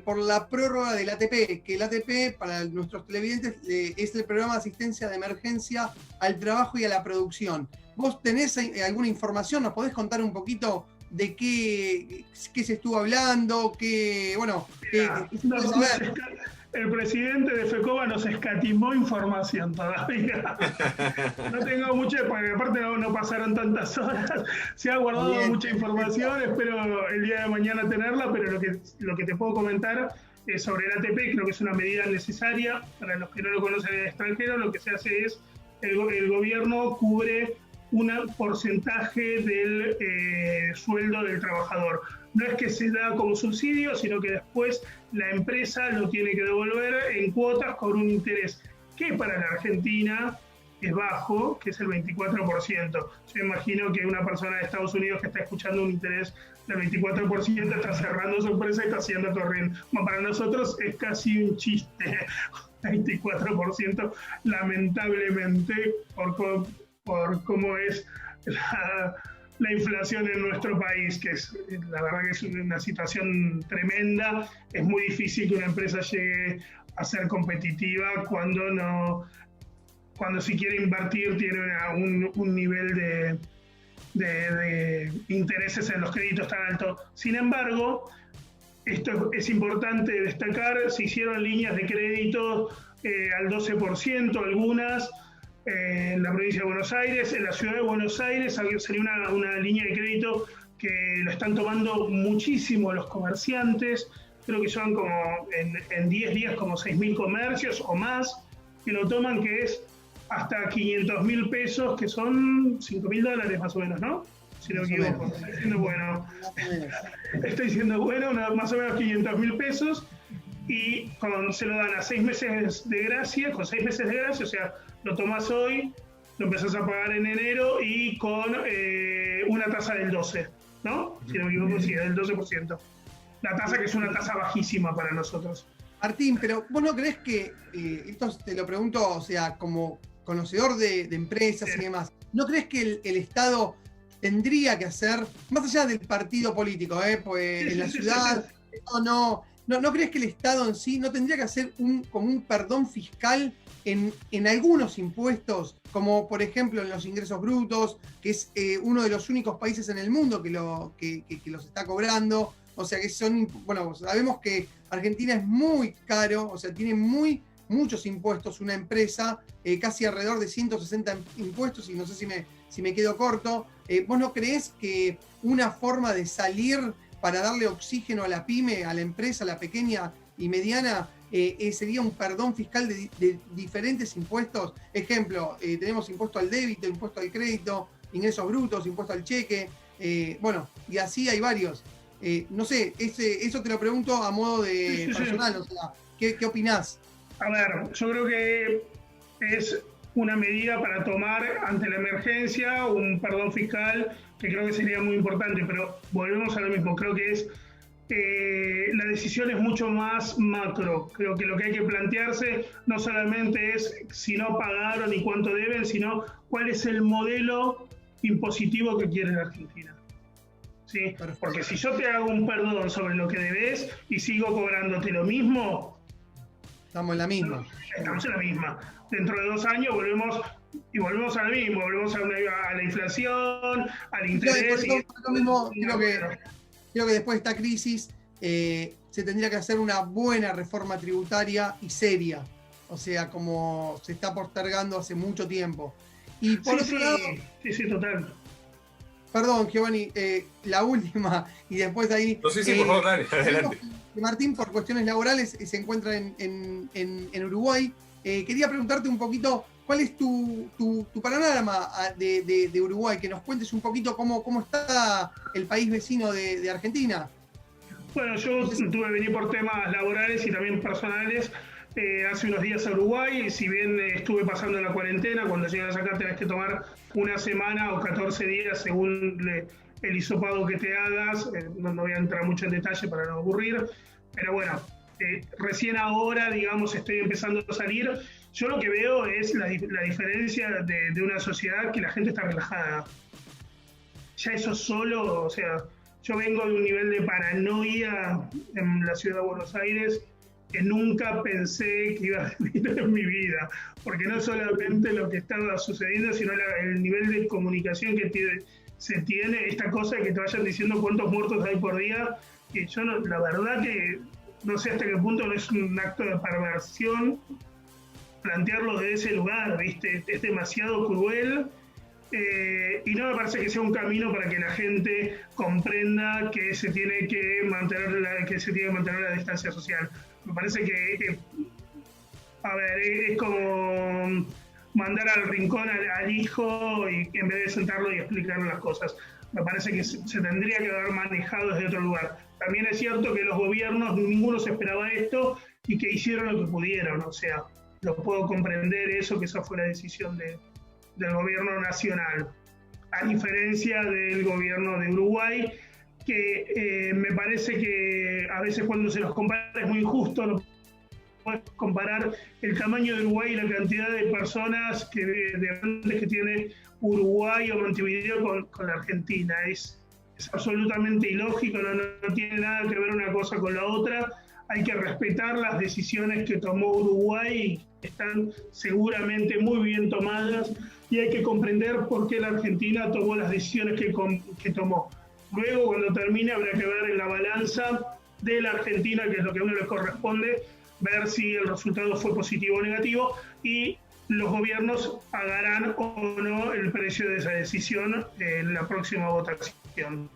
por la prórroga del ATP, que el ATP, para nuestros televidentes, es el programa de asistencia de emergencia al trabajo y a la producción. ¿Vos tenés alguna información? ¿Nos podés contar un poquito de qué se estuvo hablando? El presidente de FECOBA nos escatimó información todavía. No tengo mucha, porque aparte no pasaron tantas horas. Se ha guardado mucha información, espero el día de mañana tenerla, pero lo que te puedo comentar es sobre el ATP, creo que es una medida necesaria. Para los que no lo conocen en el extranjero, lo que se hace es, el gobierno cubre un porcentaje del sueldo del trabajador. No es que se da como subsidio, sino que después la empresa lo tiene que devolver en cuotas con un interés que para la Argentina es bajo, que es el 24%. Yo imagino que una persona de Estados Unidos que está escuchando un interés del 24% está cerrando su empresa y está haciendo corriente. Bueno, para nosotros es casi un chiste, 24%, lamentablemente, por cómo es la inflación en nuestro país, que es, la verdad que es una situación tremenda. Es muy difícil que una empresa llegue a ser competitiva cuando si quiere invertir tiene un nivel de intereses en los créditos tan alto. Sin embargo, esto es importante destacar, se hicieron líneas de crédito al 12%, algunas, en la provincia de Buenos Aires. En la ciudad de Buenos Aires salió una línea de crédito que lo están tomando muchísimo los comerciantes. Creo que son como en 10 días como 6.000 comercios o más que lo toman, que es hasta 500.000 pesos, que son $5.000 más o menos, ¿no? Si no me equivoco. Estoy diciendo bueno, más o menos 500.000 pesos, y se lo dan a 6 meses de gracia, con 6 meses de gracia, o sea, lo tomás hoy, lo empezás a pagar en enero y con una tasa del 12, ¿no? Si no me equivoco, sí, del 12%. La tasa que es una tasa bajísima para nosotros. Martín, pero ¿vos no creés que, esto te lo pregunto, o sea, como conocedor de empresas y demás, ¿no crees que el Estado tendría que hacer, más allá del partido político, pues en la ciudad, ¿no crees que el Estado en sí no tendría que hacer como un perdón fiscal en algunos impuestos, como por ejemplo en los ingresos brutos, que es uno de los únicos países en el mundo que los está cobrando? O sea que sabemos que Argentina es muy caro, o sea, tiene muchos impuestos una empresa, casi alrededor de 160 impuestos, y no sé si me quedo corto. ¿Vos no creés que una forma de salir para darle oxígeno a la pyme, a la empresa, a la pequeña y mediana, sería un perdón fiscal de diferentes impuestos? Ejemplo, tenemos impuesto al débito, impuesto al crédito, ingresos brutos, impuesto al cheque, y así hay varios. No sé, eso te lo pregunto a modo de personal, o sea, ¿qué opinás? A ver, yo creo que es una medida para tomar ante la emergencia, un perdón fiscal, que creo que sería muy importante, pero volvemos a lo mismo. Creo que la decisión es mucho más macro. Creo que lo que hay que plantearse no solamente es si no pagaron y cuánto deben, sino cuál es el modelo impositivo que quiere la Argentina. ¿Sí? Porque si yo te hago un perdón sobre lo que debes y sigo cobrándote lo mismo, estamos en la misma. Estamos en la misma. Dentro de 2 años volvemos a lo mismo, volvemos a la inflación, al interés. Creo que después de esta crisis se tendría que hacer una buena reforma tributaria y seria. O sea, como se está postergando hace mucho tiempo. Y por otro lado... Sí, total. Perdón, Giovanni, la última, y después de ahí... No sé si por favor, dale, adelante. Martín, por cuestiones laborales, se encuentra en Uruguay. Quería preguntarte un poquito, ¿cuál es tu panorama de Uruguay? Que nos cuentes un poquito cómo está el país vecino de Argentina. Bueno, yo tuve que venir por temas laborales y también personales hace unos días a Uruguay. Si bien estuve pasando la cuarentena, cuando llegas acá tenés que tomar una semana o 14 días según el hisopado que te hagas. No voy a entrar mucho en detalle para no aburrir, pero bueno, recién ahora, digamos, estoy empezando a salir. Yo lo que veo es la diferencia de una sociedad que la gente está relajada. Ya eso solo, o sea, yo vengo de un nivel de paranoia en la ciudad de Buenos Aires que nunca pensé que iba a vivir en mi vida, porque no solamente lo que estaba sucediendo, sino el nivel de comunicación que se tiene, esta cosa de que te vayan diciendo cuántos muertos hay por día, que yo la verdad que no sé hasta qué punto no es un acto de perversión plantearlo de ese lugar, ¿viste? Es demasiado cruel. Y no me parece que sea un camino para que la gente comprenda que se tiene que mantener la distancia social. Me parece que a ver, es como mandar al rincón al hijo y en vez de sentarlo y explicarle las cosas. Me parece que se tendría que haber manejado desde otro lugar. También es cierto que los gobiernos, ninguno se esperaba esto y que hicieron lo que pudieron. O sea, lo puedo comprender eso, que esa fue la decisión del gobierno nacional, a diferencia del gobierno de Uruguay, que me parece que a veces cuando se los compara es muy injusto, no puedes comparar el tamaño de Uruguay y la cantidad de personas de habitantes que tiene Uruguay o Montevideo con la Argentina. Es absolutamente ilógico, no tiene nada que ver una cosa con la otra. Hay que respetar las decisiones que tomó Uruguay, que están seguramente muy bien tomadas, y hay que comprender por qué la Argentina tomó las decisiones que tomó. Luego, cuando termine, habrá que ver en la balanza de la Argentina, que es lo que a uno le corresponde, ver si el resultado fue positivo o negativo, y los gobiernos pagarán o no el precio de esa decisión en la próxima votación.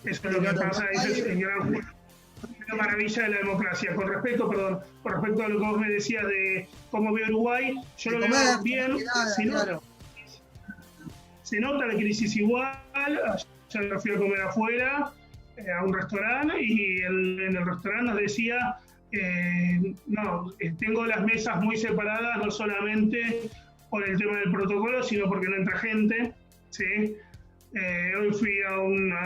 Eso es lo que pasa, ese es el gran la maravilla de la democracia. Con respecto a lo que vos me decías de cómo veo Uruguay, yo lo veo bien. Se nota la crisis igual. Ayer fui a comer afuera a un restaurante y en el restaurante nos decía tengo las mesas muy separadas, no solamente por el tema del protocolo, sino porque no entra gente, ¿sí? Hoy fui a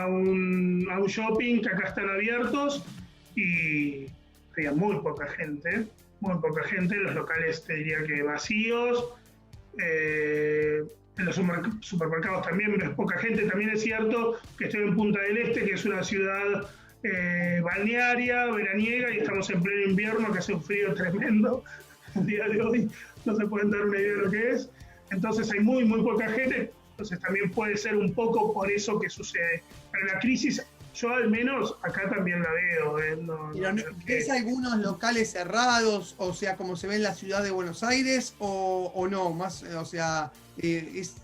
un shopping que acá están abiertos y había muy poca gente, los locales te diría que vacíos, en los supermercados también ves poca gente. También es cierto que estoy en Punta del Este, que es una ciudad balnearia, veraniega, y estamos en pleno invierno, que hace un frío tremendo el día de hoy, no se pueden dar una idea de lo que es. Entonces hay muy poca gente, entonces también puede ser un poco por eso que sucede. Pero la crisis, yo al menos acá también la veo. ¿Ves algunos locales cerrados, o sea, como se ve en la ciudad de Buenos Aires, o no? Más, o sea, es...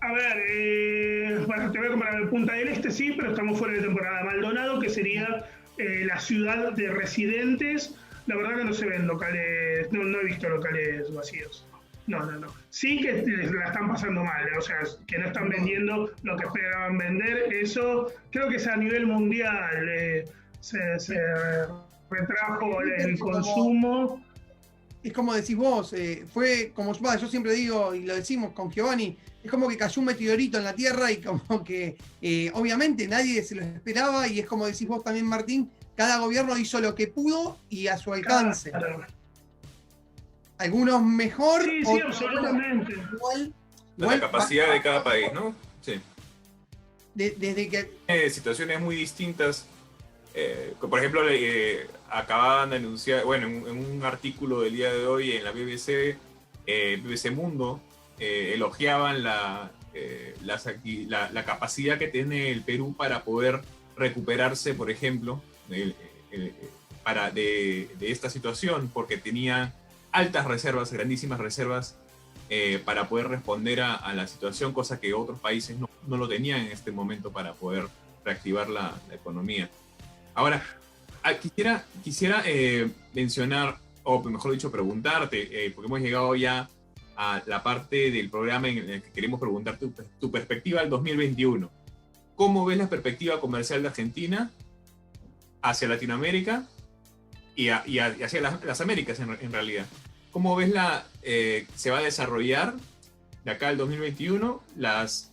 A ver, bueno, te voy a comparar Punta del Este, sí, pero estamos fuera de temporada. Maldonado, que sería la ciudad de residentes, la verdad que no se ven locales, no he visto locales vacíos. No. Sí que la están pasando mal, o sea, que no están vendiendo lo que esperaban vender. Eso creo que es a nivel mundial. Se retrajo el consumo. Es como decís vos, fue como yo siempre digo, y lo decimos con Giovanni, es como que cayó un meteorito en la Tierra y como que obviamente nadie se lo esperaba, y es como decís vos también, Martín, cada gobierno hizo lo que pudo y a su alcance. Claro. Algunos mejor. Sí, absolutamente. Igual la capacidad de cada país, ¿no? Sí. Desde que... situaciones muy distintas. Por ejemplo, acababan de anunciar, bueno, en un artículo del día de hoy en la BBC, BBC Mundo, elogiaban la capacidad que tiene el Perú para poder recuperarse, por ejemplo, de esta situación, porque tenía altas reservas, grandísimas reservas, para poder responder a la situación, cosa que otros países no lo tenían en este momento para poder reactivar la economía. Ahora, quisiera mencionar, o mejor dicho, preguntarte, porque hemos llegado ya a la parte del programa en el que queremos preguntar tu perspectiva del 2021. ¿Cómo ves la perspectiva comercial de Argentina hacia Latinoamérica y hacia las Américas en realidad? ¿Cómo ves se va a desarrollar de acá al 2021 las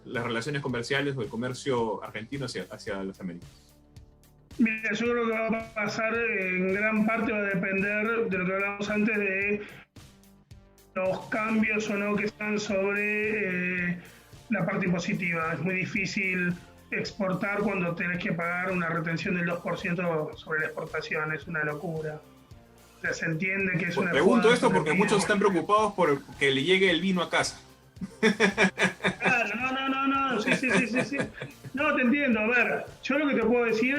relaciones comerciales o el comercio argentino hacia las Américas? Mira, yo creo que va a pasar, en gran parte va a depender de lo que hablamos antes de los cambios o no que están sobre la parte impositiva. Es muy difícil exportar cuando tenés que pagar una retención del 2% sobre la exportación, es una locura. O sea, se entiende que es una... Pregunto esto porque muchos están preocupados por que le llegue el vino a casa. Claro, no, sí. No, te entiendo. A ver, yo lo que te puedo decir,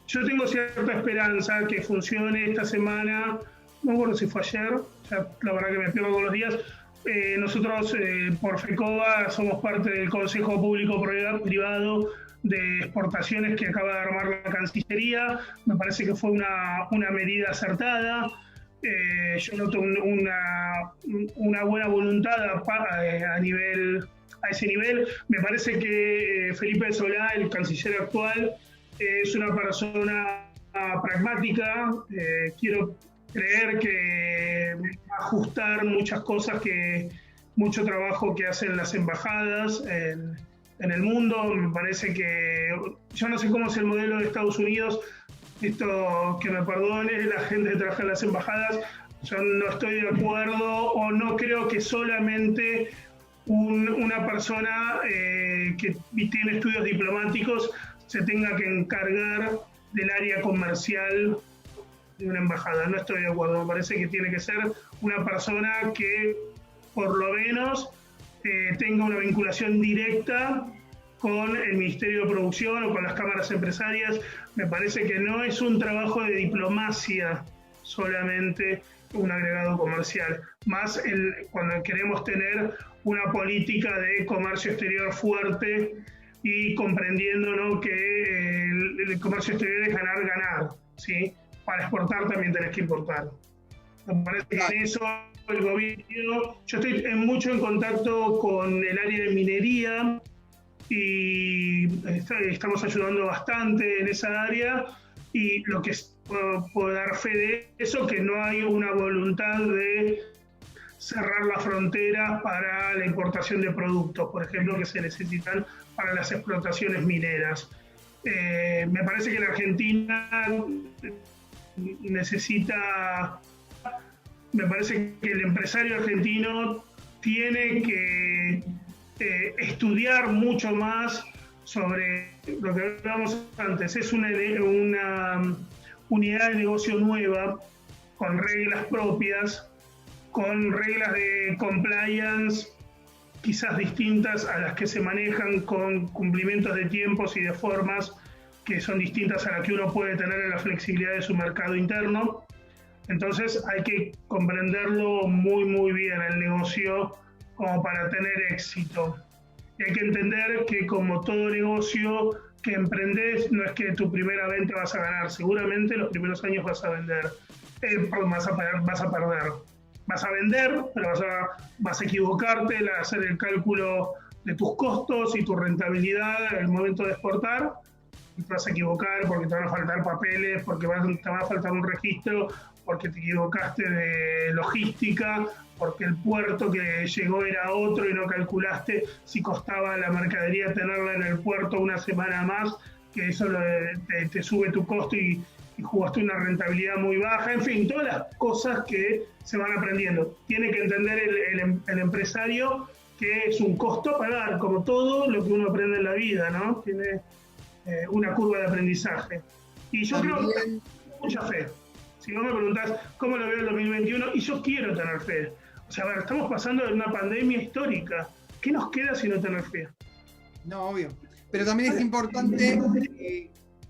yo tengo cierta esperanza que funcione esta semana. No me acuerdo si fue ayer, ya la verdad que me pierdo con los días. Nosotros, por FECOBA, somos parte del Consejo Público Privado de Exportaciones que acaba de armar la Cancillería. Me parece que fue una medida acertada. Yo noto una buena voluntad a ese nivel. Me parece que Felipe Solá, el canciller actual, es una persona pragmática. Quiero creer que va a ajustar muchas cosas, mucho trabajo que hacen las embajadas en el mundo. Me parece que, yo no sé cómo es el modelo de Estados Unidos, esto que me perdone la gente que trabaja en las embajadas, yo no estoy de acuerdo o no creo que solamente una persona que tiene estudios diplomáticos se tenga que encargar del área comercial de una embajada. No estoy de acuerdo. Me parece que tiene que ser una persona que por lo menos tenga una vinculación directa con el Ministerio de Producción o con las cámaras empresarias. Me parece que no es un trabajo de diplomacia solamente un agregado comercial, más cuando queremos tener una política de comercio exterior fuerte y comprendiendo, ¿no?, que el comercio exterior es ganar, ¿sí? Para exportar también tenés que importar. Me parece que en eso el gobierno... Yo estoy mucho en contacto con el área de minería y estamos ayudando bastante en esa área, y lo que puedo dar fe de eso, que no hay una voluntad de cerrar las fronteras para la importación de productos, por ejemplo, que se necesitan para las explotaciones mineras. Me parece que la Argentina me parece que el empresario argentino tiene que estudiar mucho más sobre lo que hablábamos antes. Es una unidad de negocio nueva, con reglas propias, con reglas de compliance quizás distintas a las que se manejan, con cumplimientos de tiempos y de formas que son distintas a las que uno puede tener en la flexibilidad de su mercado interno. Entonces hay que comprenderlo muy bien el negocio como para tener éxito. Y hay que entender que, como todo negocio que emprendés, no es que tu primera venta vas a ganar. Seguramente los primeros años vas a vender, vas a perder. Vas a vender, pero vas a equivocarte al hacer el cálculo de tus costos y tu rentabilidad en el momento de exportar. Y te vas a equivocar porque te van a faltar papeles, porque te va a faltar un registro, porque te equivocaste de logística, porque el puerto que llegó era otro y no calculaste si costaba la mercadería tenerla en el puerto una semana más, que eso te sube tu costo y jugaste una rentabilidad muy baja. En fin, todas las cosas que se van aprendiendo. Tiene que entender el empresario que es un costo a pagar, como todo lo que uno aprende en la vida, ¿no? Tiene una curva de aprendizaje. Y yo creo que tengo mucha fe. Si vos me preguntás cómo lo veo el 2021, y yo quiero tener fe. O sea, a ver, estamos pasando de una pandemia histórica. ¿Qué nos queda si no tener fe? No, obvio. Pero también es importante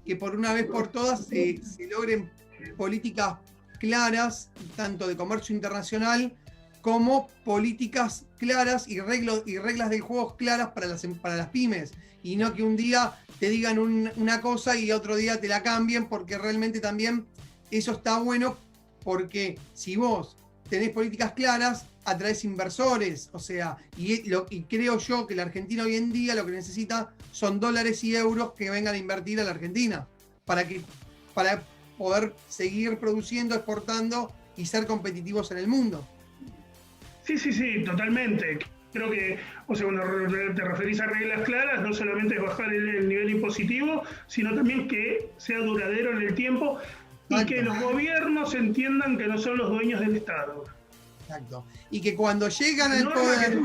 que por una vez por todas se logren políticas claras, tanto de comercio internacional como políticas claras y reglas del juego claras para las pymes. Y no que un día te digan una cosa y otro día te la cambien, porque realmente también eso está bueno, porque si vos tenés políticas claras, atraes inversores, o sea, y creo yo que la Argentina hoy en día lo que necesita son dólares y euros que vengan a invertir a la Argentina, para poder seguir produciendo, exportando y ser competitivos en el mundo. Sí, totalmente. Creo que, o sea, cuando te referís a reglas claras, no solamente es bajar el nivel impositivo, sino también que sea duradero en el tiempo y que los gobiernos entiendan que no son los dueños del Estado. Exacto. Y que cuando llegan al poder,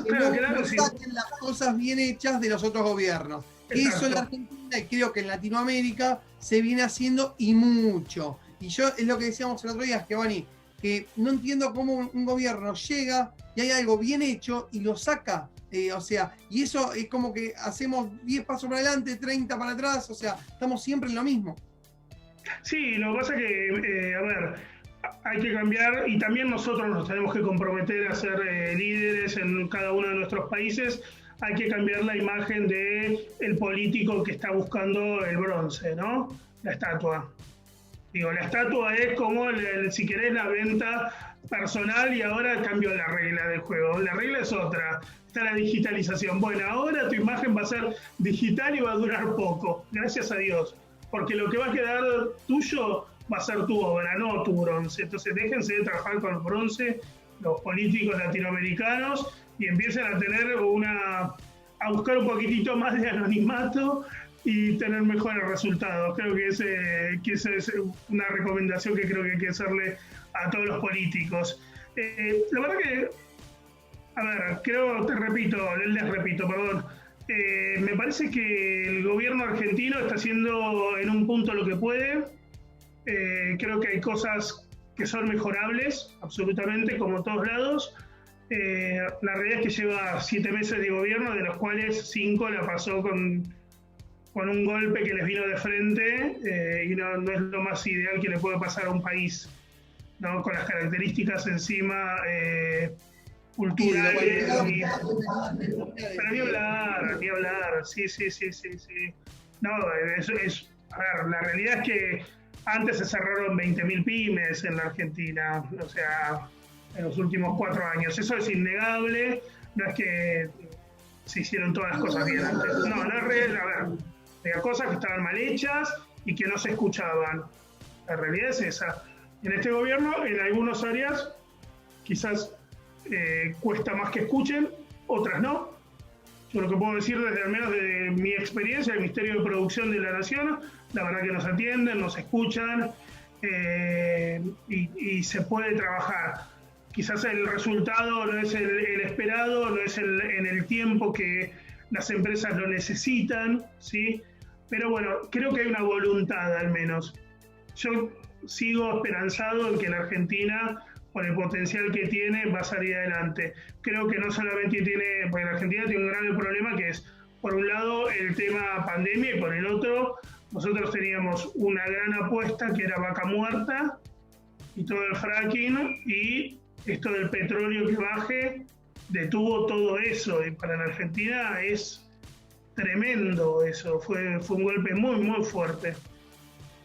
claro, saquen las cosas bien hechas de los otros gobiernos. Exacto. Eso en la Argentina, y creo que en Latinoamérica se viene haciendo y mucho. Y yo, es lo que decíamos el otro día, Giovanni, que no entiendo cómo un gobierno llega y hay algo bien hecho y lo saca. O sea, y eso es como que hacemos 10 pasos para adelante, 30 para atrás, o sea, estamos siempre en lo mismo. Sí, lo que pasa es que, a ver, hay que cambiar y también nosotros nos tenemos que comprometer a ser líderes en cada uno de nuestros países. Hay que cambiar la imagen de el político que está buscando el bronce, ¿no? La estatua. Digo, la estatua es como, si querés, la venta personal y ahora cambio la regla del juego. La regla es otra. Está la digitalización. Bueno, ahora tu imagen va a ser digital y va a durar poco. Gracias a Dios. Porque lo que va a quedar tuyo va a ser tu obra, no tu bronce. Entonces déjense de trabajar con el bronce, los políticos latinoamericanos, y empiecen a tener a buscar un poquitito más de anonimato y tener mejores resultados. Creo que esa es una recomendación que creo que hay que hacerle a todos los políticos. La verdad que, a ver, les repito, perdón. Me parece que el gobierno argentino está haciendo en un punto lo que puede. Creo que hay cosas que son mejorables, absolutamente, como en todos lados. La realidad es que lleva 7 meses de gobierno, de los cuales 5 la pasó con un golpe que les vino de frente, y no es lo más ideal que le puede pasar a un país, ¿no? Con las características encima culturales. Pero ni hablar, sí. No, eso es, a ver, la realidad es que antes se cerraron 20.000 pymes en la Argentina, o sea, en los últimos 4 años. Eso es innegable, no es que se hicieron todas las cosas bien antes. No es real, a ver, había cosas que estaban mal hechas y que no se escuchaban. La realidad es esa. En este gobierno, en algunas áreas, quizás cuesta más que escuchen, otras no. Yo lo que puedo decir desde al menos de mi experiencia, el Ministerio de Producción de la Nación, la verdad que nos atienden, nos escuchan, y se puede trabajar. Quizás el resultado no es el esperado, no es en el tiempo que las empresas lo necesitan, ¿sí? Pero bueno, creo que hay una voluntad al menos. Yo sigo esperanzado en que la Argentina, por el potencial que tiene, va a salir adelante. Creo que no solamente porque la Argentina tiene un grave problema que es, por un lado, el tema pandemia y por el otro, nosotros teníamos una gran apuesta que era vaca muerta y todo el fracking, y esto del petróleo que baje detuvo todo eso, y para la Argentina es tremendo eso, fue un golpe muy, muy fuerte.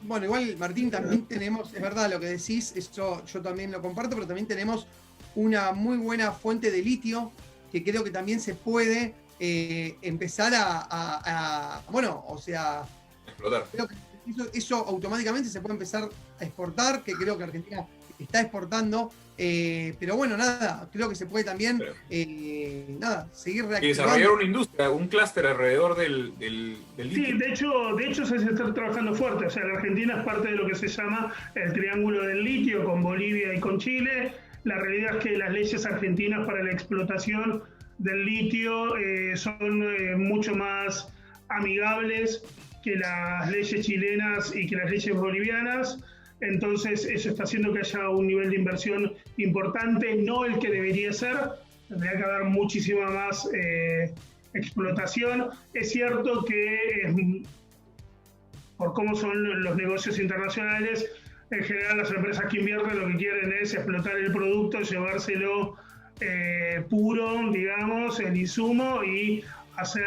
Bueno, igual, Martín, también tenemos, es verdad lo que decís, eso yo también lo comparto, pero también tenemos una muy buena fuente de litio, que creo que también se puede empezar explotar. Creo que eso automáticamente se puede empezar a exportar, que creo que Argentina está exportando, pero bueno, nada, creo que se puede también seguir reactivando. Y desarrollar una industria, un clúster alrededor del litio. Sí, de hecho se está trabajando fuerte. O sea, la Argentina es parte de lo que se llama el triángulo del litio con Bolivia y con Chile. La realidad es que las leyes argentinas para la explotación del litio son mucho más amigables que las leyes chilenas y que las leyes bolivianas. Entonces eso está haciendo que haya un nivel de inversión importante, no el que debería ser. Tendría que haber muchísima más explotación. Es cierto que por cómo son los negocios internacionales, en general las empresas que invierten lo que quieren es explotar el producto, llevárselo puro, digamos, el insumo, y hacer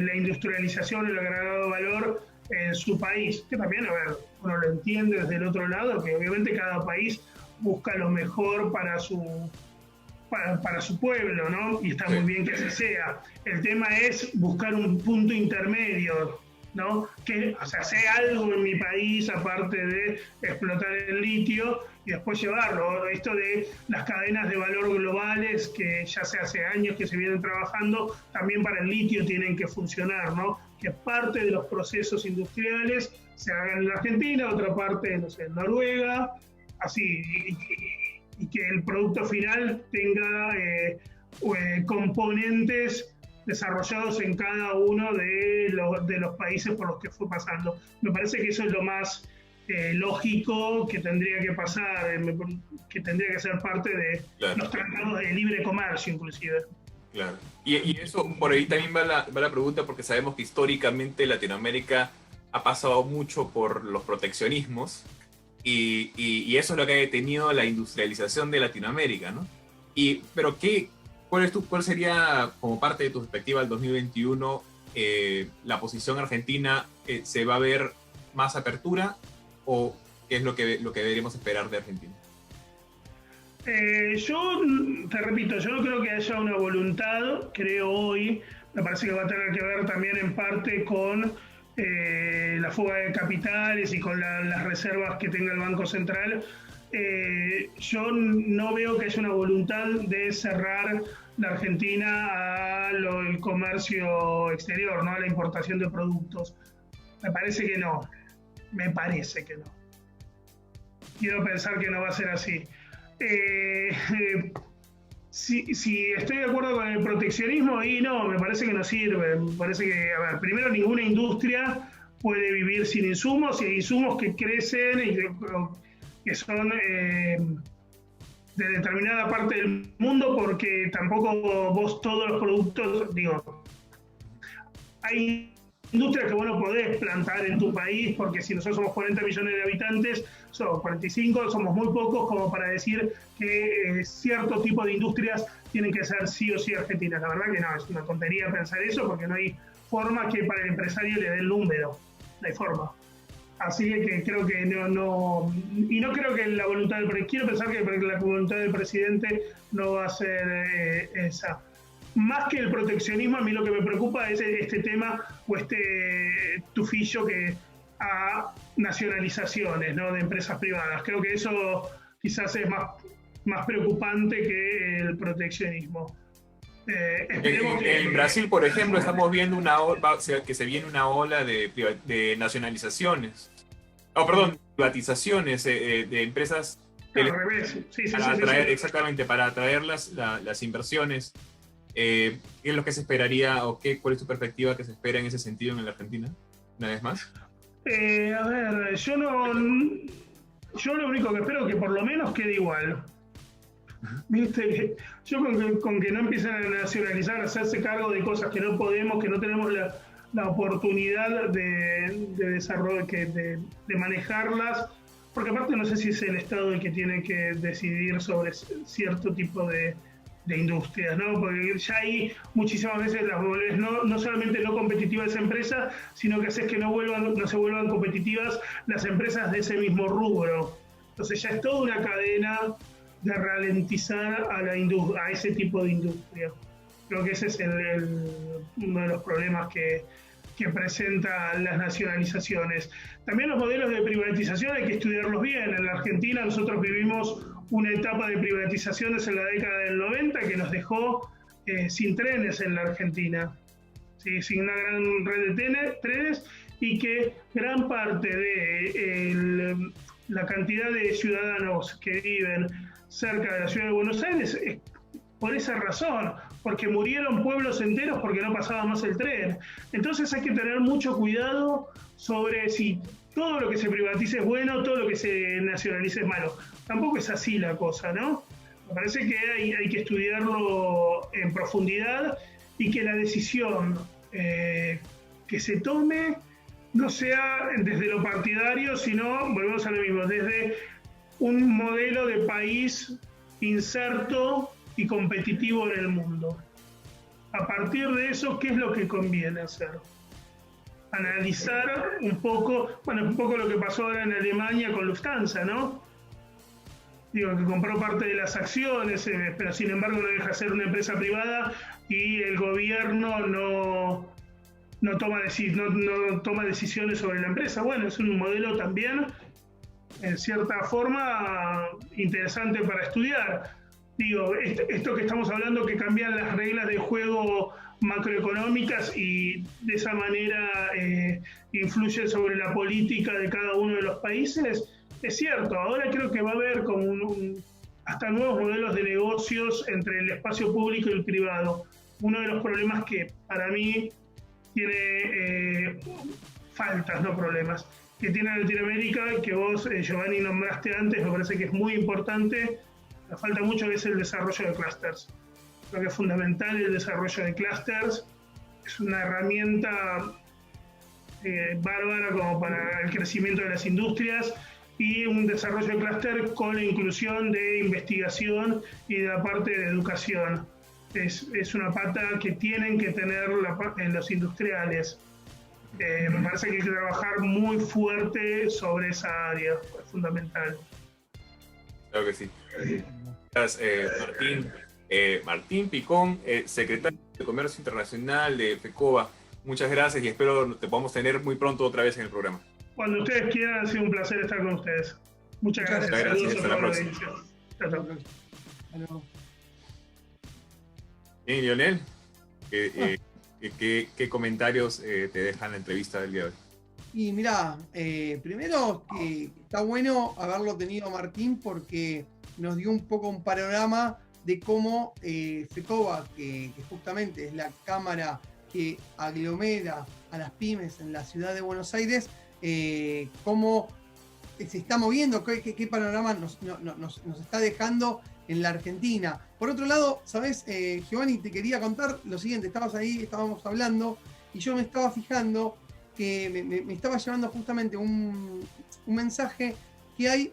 la industrialización, el agregado valor en su país, que también, a ver, uno lo entiende desde el otro lado, que obviamente cada país busca lo mejor para su pueblo, ¿no? Y está muy bien que así sea. El tema es buscar un punto intermedio, ¿no? Que, o sea, sea algo en mi país, aparte de explotar el litio, y después llevarlo. Esto de las cadenas de valor globales, que ya hace años que se vienen trabajando, también para el litio tienen que funcionar, ¿no? Que parte de los procesos industriales se hagan en la Argentina, otra parte, no sé, en Noruega, así, y que el producto final tenga componentes desarrollados en cada uno de los países por los que fue pasando. Me parece que eso es lo más lógico que tendría que pasar, que tendría que ser parte de los tratados de libre comercio, inclusive. Claro. Y eso, por ahí también va la pregunta, porque sabemos que históricamente Latinoamérica ha pasado mucho por los proteccionismos, y eso es lo que ha detenido la industrialización de Latinoamérica, ¿no? Pero ¿cuál sería, como parte de tu perspectiva al 2021, la posición argentina? ¿Se va a ver más apertura o qué es lo que deberíamos esperar de Argentina? Yo te repito, yo no creo que haya una voluntad, creo hoy, me parece que va a tener que ver también en parte con la fuga de capitales y con las reservas que tenga el Banco Central. Yo no veo que haya una voluntad de cerrar la Argentina al comercio exterior, ¿no? A la importación de productos. Me parece que no. Quiero pensar que no va a ser así. Si estoy de acuerdo con el proteccionismo, y no, me parece que no sirve. Me parece que, a ver, primero, ninguna industria puede vivir sin insumos, y hay insumos que crecen y que son de determinada parte del mundo, porque tampoco vos todos los productos, hay industrias que vos no podés plantar en tu país, porque si nosotros somos 40 millones de habitantes, somos 45, somos muy pocos como para decir que cierto tipo de industrias tienen que ser sí o sí argentinas. La verdad que no, es una tontería pensar eso, porque no hay forma que para el empresario le dé el número, no hay forma. Así que creo que no, y no creo que la voluntad quiero pensar que la voluntad del presidente no va a ser esa. Más que el proteccionismo, a mí lo que me preocupa es este tema o este tufillo a nacionalizaciones, ¿no? De empresas privadas. Creo que eso quizás es más preocupante que el proteccionismo. En Brasil, por ejemplo, estamos viendo que se viene una ola de nacionalizaciones. Privatizaciones de empresas. Al revés, sí. Exactamente, para atraer las inversiones. ¿Qué es lo que se esperaría o cuál es tu perspectiva que se espera en ese sentido en la Argentina? Una vez más. A ver, yo lo único que espero es que por lo menos quede igual. ¿Viste? Yo con que no empiecen a nacionalizar, a hacerse cargo de cosas que no podemos, que no tenemos la oportunidad de desarrollo, de manejarlas, porque aparte no sé si es el Estado el que tiene que decidir sobre cierto tipo de industrias, ¿no? Porque ya hay muchísimas veces las volvés no solamente no competitivas esa empresa, sino que haces que no se vuelvan competitivas las empresas de ese mismo rubro. Entonces ya es toda una cadena de ralentizar a ese tipo de industria. Creo que ese es uno de los problemas que presentan las nacionalizaciones. También los modelos de privatización hay que estudiarlos bien. En la Argentina nosotros vivimos una etapa de privatizaciones en la década del 90 que nos dejó sin trenes en la Argentina, ¿sí? Sin una gran red de trenes, y que gran parte de la cantidad de ciudadanos que viven cerca de la ciudad de Buenos Aires es por esa razón, porque murieron pueblos enteros porque no pasaba más el tren. Entonces hay que tener mucho cuidado sobre si todo lo que se privatice es bueno, todo lo que se nacionalice es malo. Tampoco es así la cosa, ¿no? Me parece que hay que estudiarlo en profundidad, y que la decisión que se tome no sea desde lo partidario, sino, volvemos a lo mismo, desde un modelo de país inserto y competitivo en el mundo. A partir de eso, ¿qué es lo que conviene hacer? Analizar un poco lo que pasó ahora en Alemania con Lufthansa, ¿no? Que compró parte de las acciones, pero sin embargo no deja de ser una empresa privada, y el gobierno no toma decisiones sobre la empresa. Bueno, es un modelo también en cierta forma, interesante para estudiar. Digo, esto que estamos hablando, que cambian las reglas de juego macroeconómicas y de esa manera influye sobre la política de cada uno de los países, es cierto. Ahora creo que va a haber como hasta nuevos modelos de negocios entre el espacio público y el privado. Uno de los problemas que para mí tiene faltas, no problemas, que tiene Latinoamérica, que vos, Giovanni, nombraste antes, me parece que es muy importante, falta mucho, que es el desarrollo de clústeres. Creo que es fundamental el desarrollo de clústeres, es una herramienta bárbara como para el crecimiento de las industrias, y un desarrollo de clúster con la inclusión de investigación y de la parte de educación. Es una pata que tienen que tener en los industriales. Me parece que hay que trabajar muy fuerte sobre esa área, es fundamental. Claro que sí. Gracias, Martín. Martín Picón, secretario de Comercio Internacional de FECOBA. Muchas gracias y espero te podamos tener muy pronto otra vez en el programa. Cuando ustedes quieran, ha sido un placer estar con ustedes. Muchas gracias. Gracias. Hasta la próxima. Chao. Bien, Lionel, ¿qué comentarios te dejan la entrevista del día de hoy? Y mirá, primero que está bueno haberlo tenido a Martín porque nos dio un poco un panorama de cómo FECOBA, que justamente es la cámara que aglomera a las pymes en la ciudad de Buenos Aires, cómo se está moviendo, qué panorama nos está dejando en la Argentina. Por otro lado, ¿sabes, Giovanni? Te quería contar lo siguiente. Estabas ahí, estábamos hablando, y yo me estaba fijando que me estaba llevando justamente un mensaje que hay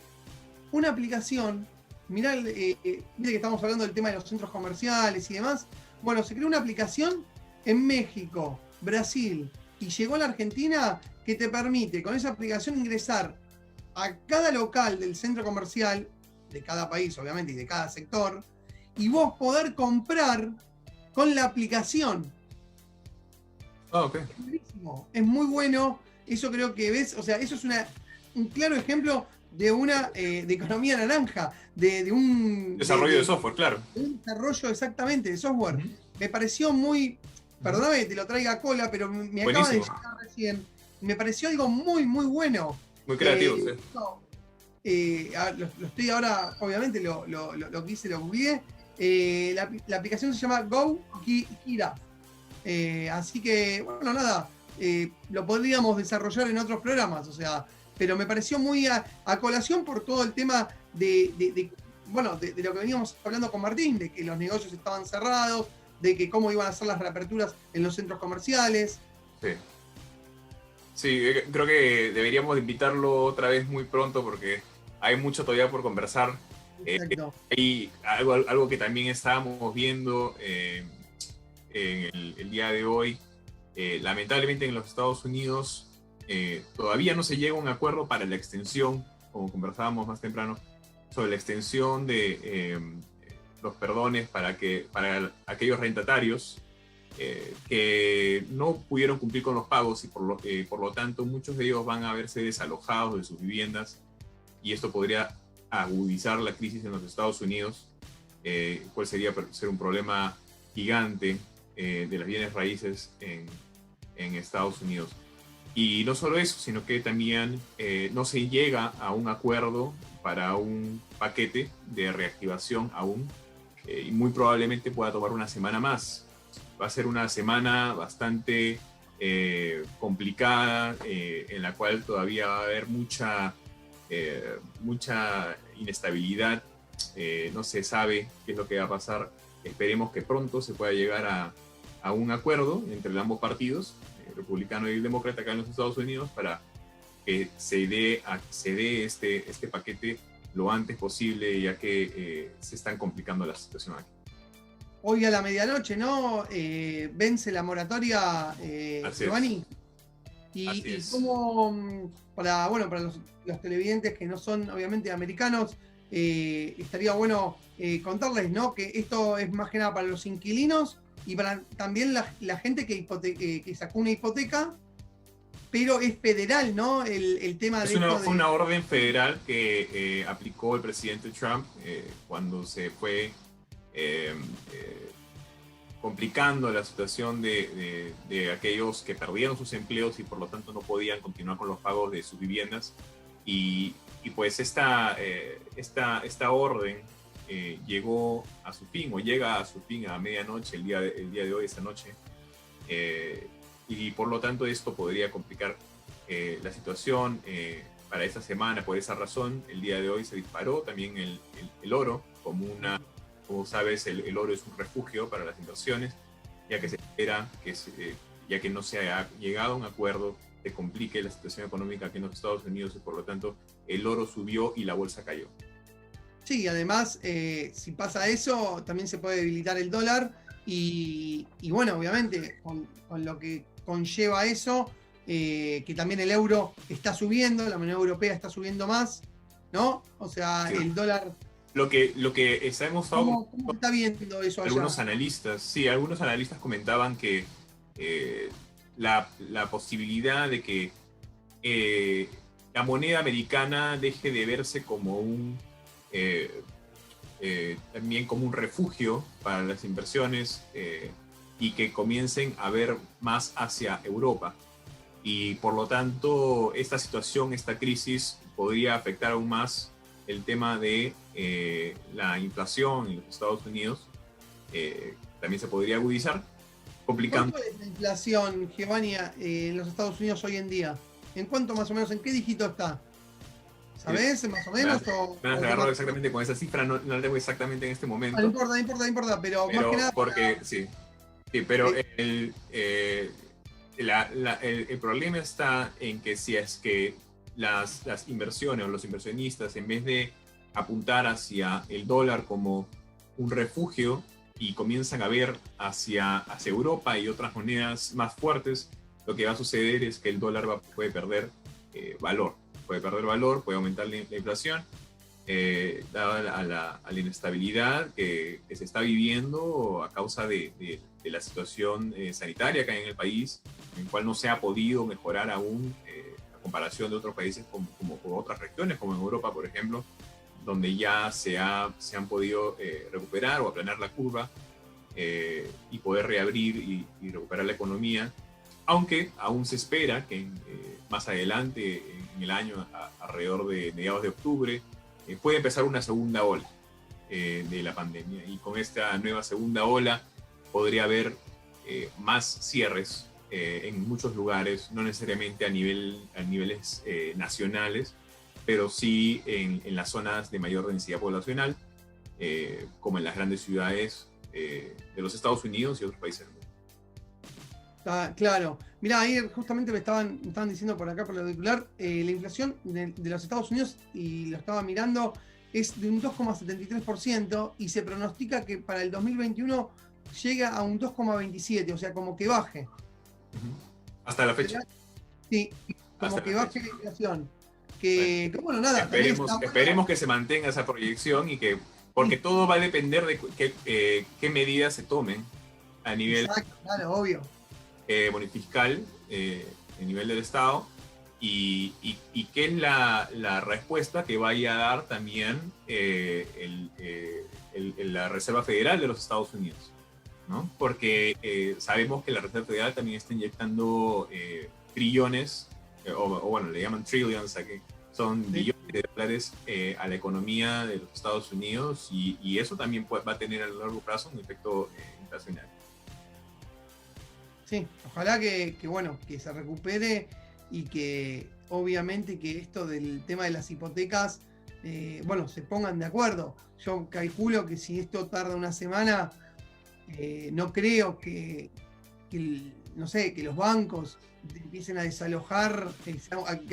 una aplicación. Mirá, viste que estamos hablando del tema de los centros comerciales y demás. Bueno, se creó una aplicación en México, Brasil, y llegó a la Argentina, que te permite con esa aplicación ingresar a cada local del centro comercial, de cada país obviamente y de cada sector, y vos poder comprar con la aplicación. Ok. Es buenísimo, es muy bueno. Eso creo que ves, o sea, eso es un claro ejemplo de una de economía naranja, de un desarrollo de software, claro. De un desarrollo exactamente de software. Me pareció muy, perdóname que te lo traiga a cola, pero me acaba de llegar recién. Me pareció algo muy, muy bueno. Muy creativo, sí. Lo estoy ahora, obviamente lo que hice, lo googleé. La aplicación se llama Go Gira. Así que, bueno, nada, lo podríamos desarrollar en otros programas, o sea, pero me pareció muy a colación por todo el tema de lo que veníamos hablando con Martín, de que los negocios estaban cerrados, de que cómo iban a ser las reaperturas en los centros comerciales. Sí, creo que deberíamos invitarlo otra vez muy pronto porque hay mucho todavía por conversar. Hay algo que también estábamos viendo en el día de hoy. Lamentablemente en los Estados Unidos todavía no se llega a un acuerdo para la extensión, como conversábamos más temprano, sobre la extensión de los perdones para aquellos rentatarios que no pudieron cumplir con los pagos y por lo tanto muchos de ellos van a verse desalojados de sus viviendas, y esto podría agudizar la crisis en los Estados Unidos, cuál sería ser un problema gigante de las bienes raíces en Estados Unidos. Y no solo eso, sino que también no se llega a un acuerdo para un paquete de reactivación aún, y muy probablemente pueda tomar una semana más. Va a ser una semana bastante complicada, en la cual todavía va a haber mucha inestabilidad. No se sabe qué es lo que va a pasar. Esperemos que pronto se pueda llegar a un acuerdo entre ambos partidos, republicano y demócrata, acá en los Estados Unidos, para que se dé este paquete lo antes posible, ya que se están complicando la situación aquí. Hoy a la medianoche, ¿no? Vence la moratoria, Giovanni. Y como para los televidentes que no son obviamente americanos, estaría bueno contarles, ¿no? Que esto es más que nada para los inquilinos y para también la gente que sacó una hipoteca pero es federal, ¿no? El tema de esto Fue una orden federal que aplicó el presidente Trump cuando se fue complicando la situación de aquellos que perdieron sus empleos y por lo tanto no podían continuar con los pagos de sus viviendas. Y pues esta orden llegó a su fin, o llega a su fin a medianoche, el día de hoy, esta noche. Y por lo tanto esto podría complicar la situación para esta semana. Por esa razón, el día de hoy se disparó también el oro, como sabes, el oro es un refugio para las inversiones, ya que se espera que ya que no se ha llegado a un acuerdo, se complique la situación económica aquí en los Estados Unidos y por lo tanto el oro subió y la bolsa cayó. Sí, además, si pasa eso, también se puede debilitar el dólar y bueno, obviamente, con lo que conlleva eso, que también el euro está subiendo, la moneda europea está subiendo más, ¿no? O sea, sí. El dólar... Lo que hemos estado... ¿Cómo está viendo eso allá? Algunos analistas comentaban que la posibilidad de que la moneda americana deje de verse como también como un refugio para las inversiones y que comiencen a ver más hacia Europa. Y por lo tanto, esta situación, esta crisis, podría afectar aún más el tema de la inflación en los Estados Unidos. También se podría agudizar, complicando. ¿Cuánto es la inflación, Giovanni, en los Estados Unidos hoy en día? ¿En cuánto más o menos? ¿En qué dígito está? ¿Sabés más o menos? Me has agarrado exactamente con esa cifra, no la tengo exactamente en este momento. No importa, pero más que nada... Porque, sí, pero el problema está en que si es que las inversiones o los inversionistas, en vez de apuntar hacia el dólar como un refugio y comienzan a ver hacia Europa y otras monedas más fuertes, lo que va a suceder es que el dólar puede perder valor. Puede aumentar la inflación, dada a la inestabilidad que se está viviendo a causa de la situación sanitaria que hay en el país, en el cual no se ha podido mejorar aún a comparación de otros países como otras regiones, como en Europa, por ejemplo, donde ya se han podido recuperar o aplanar la curva y poder reabrir y recuperar la economía, aunque aún se espera que más adelante en el año, alrededor de mediados de octubre, puede empezar una segunda ola de la pandemia, y con esta nueva segunda ola podría haber más cierres en muchos lugares, no necesariamente a niveles nacionales, pero sí en las zonas de mayor densidad poblacional, como en las grandes ciudades de los Estados Unidos y otros países del mundo. Claro. Mirá, ahí justamente me estaban diciendo por acá por el auricular, la inflación de los Estados Unidos, y lo estaba mirando, es de un 2,73% y se pronostica que para el 2021 llega a un 2,27%, o sea, como que baje. Hasta la fecha. Sí, como hasta que baje la inflación. Que bueno, nada. Esperemos que se mantenga esa proyección y que, porque todo va a depender de qué medidas se tomen a nivel... Exacto, claro, obvio. Fiscal a nivel del Estado y qué es la respuesta que vaya a dar también la Reserva Federal de los Estados Unidos, ¿no? Porque sabemos que la Reserva Federal también está inyectando trillones, o bueno, le llaman trillions, a que son billones de dólares a la economía de los Estados Unidos, y eso también va a tener a largo plazo un efecto inflacionario. Sí, ojalá que se recupere y que obviamente que esto del tema de las hipotecas, se pongan de acuerdo. Yo calculo que si esto tarda una semana, no creo que los bancos empiecen a desalojar, que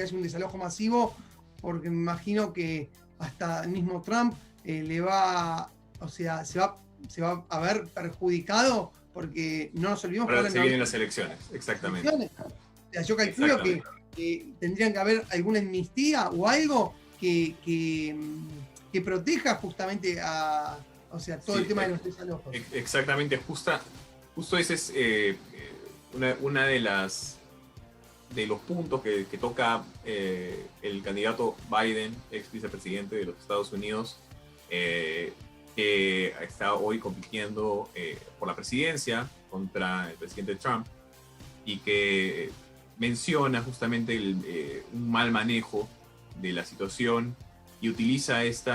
haya un desalojo masivo, porque me imagino que hasta el mismo Trump se va a ver perjudicado, porque no nos olvidemos que se vienen las elecciones, exactamente. O sea, yo calculo que tendrían que haber alguna amnistía o algo que proteja justamente todo el tema de los desalojos. Exactamente, justo ese es una de las de los puntos que toca el candidato Biden, ex vicepresidente de los Estados Unidos, que está hoy compitiendo por la presidencia contra el presidente Trump, y que menciona justamente un mal manejo de la situación y utiliza este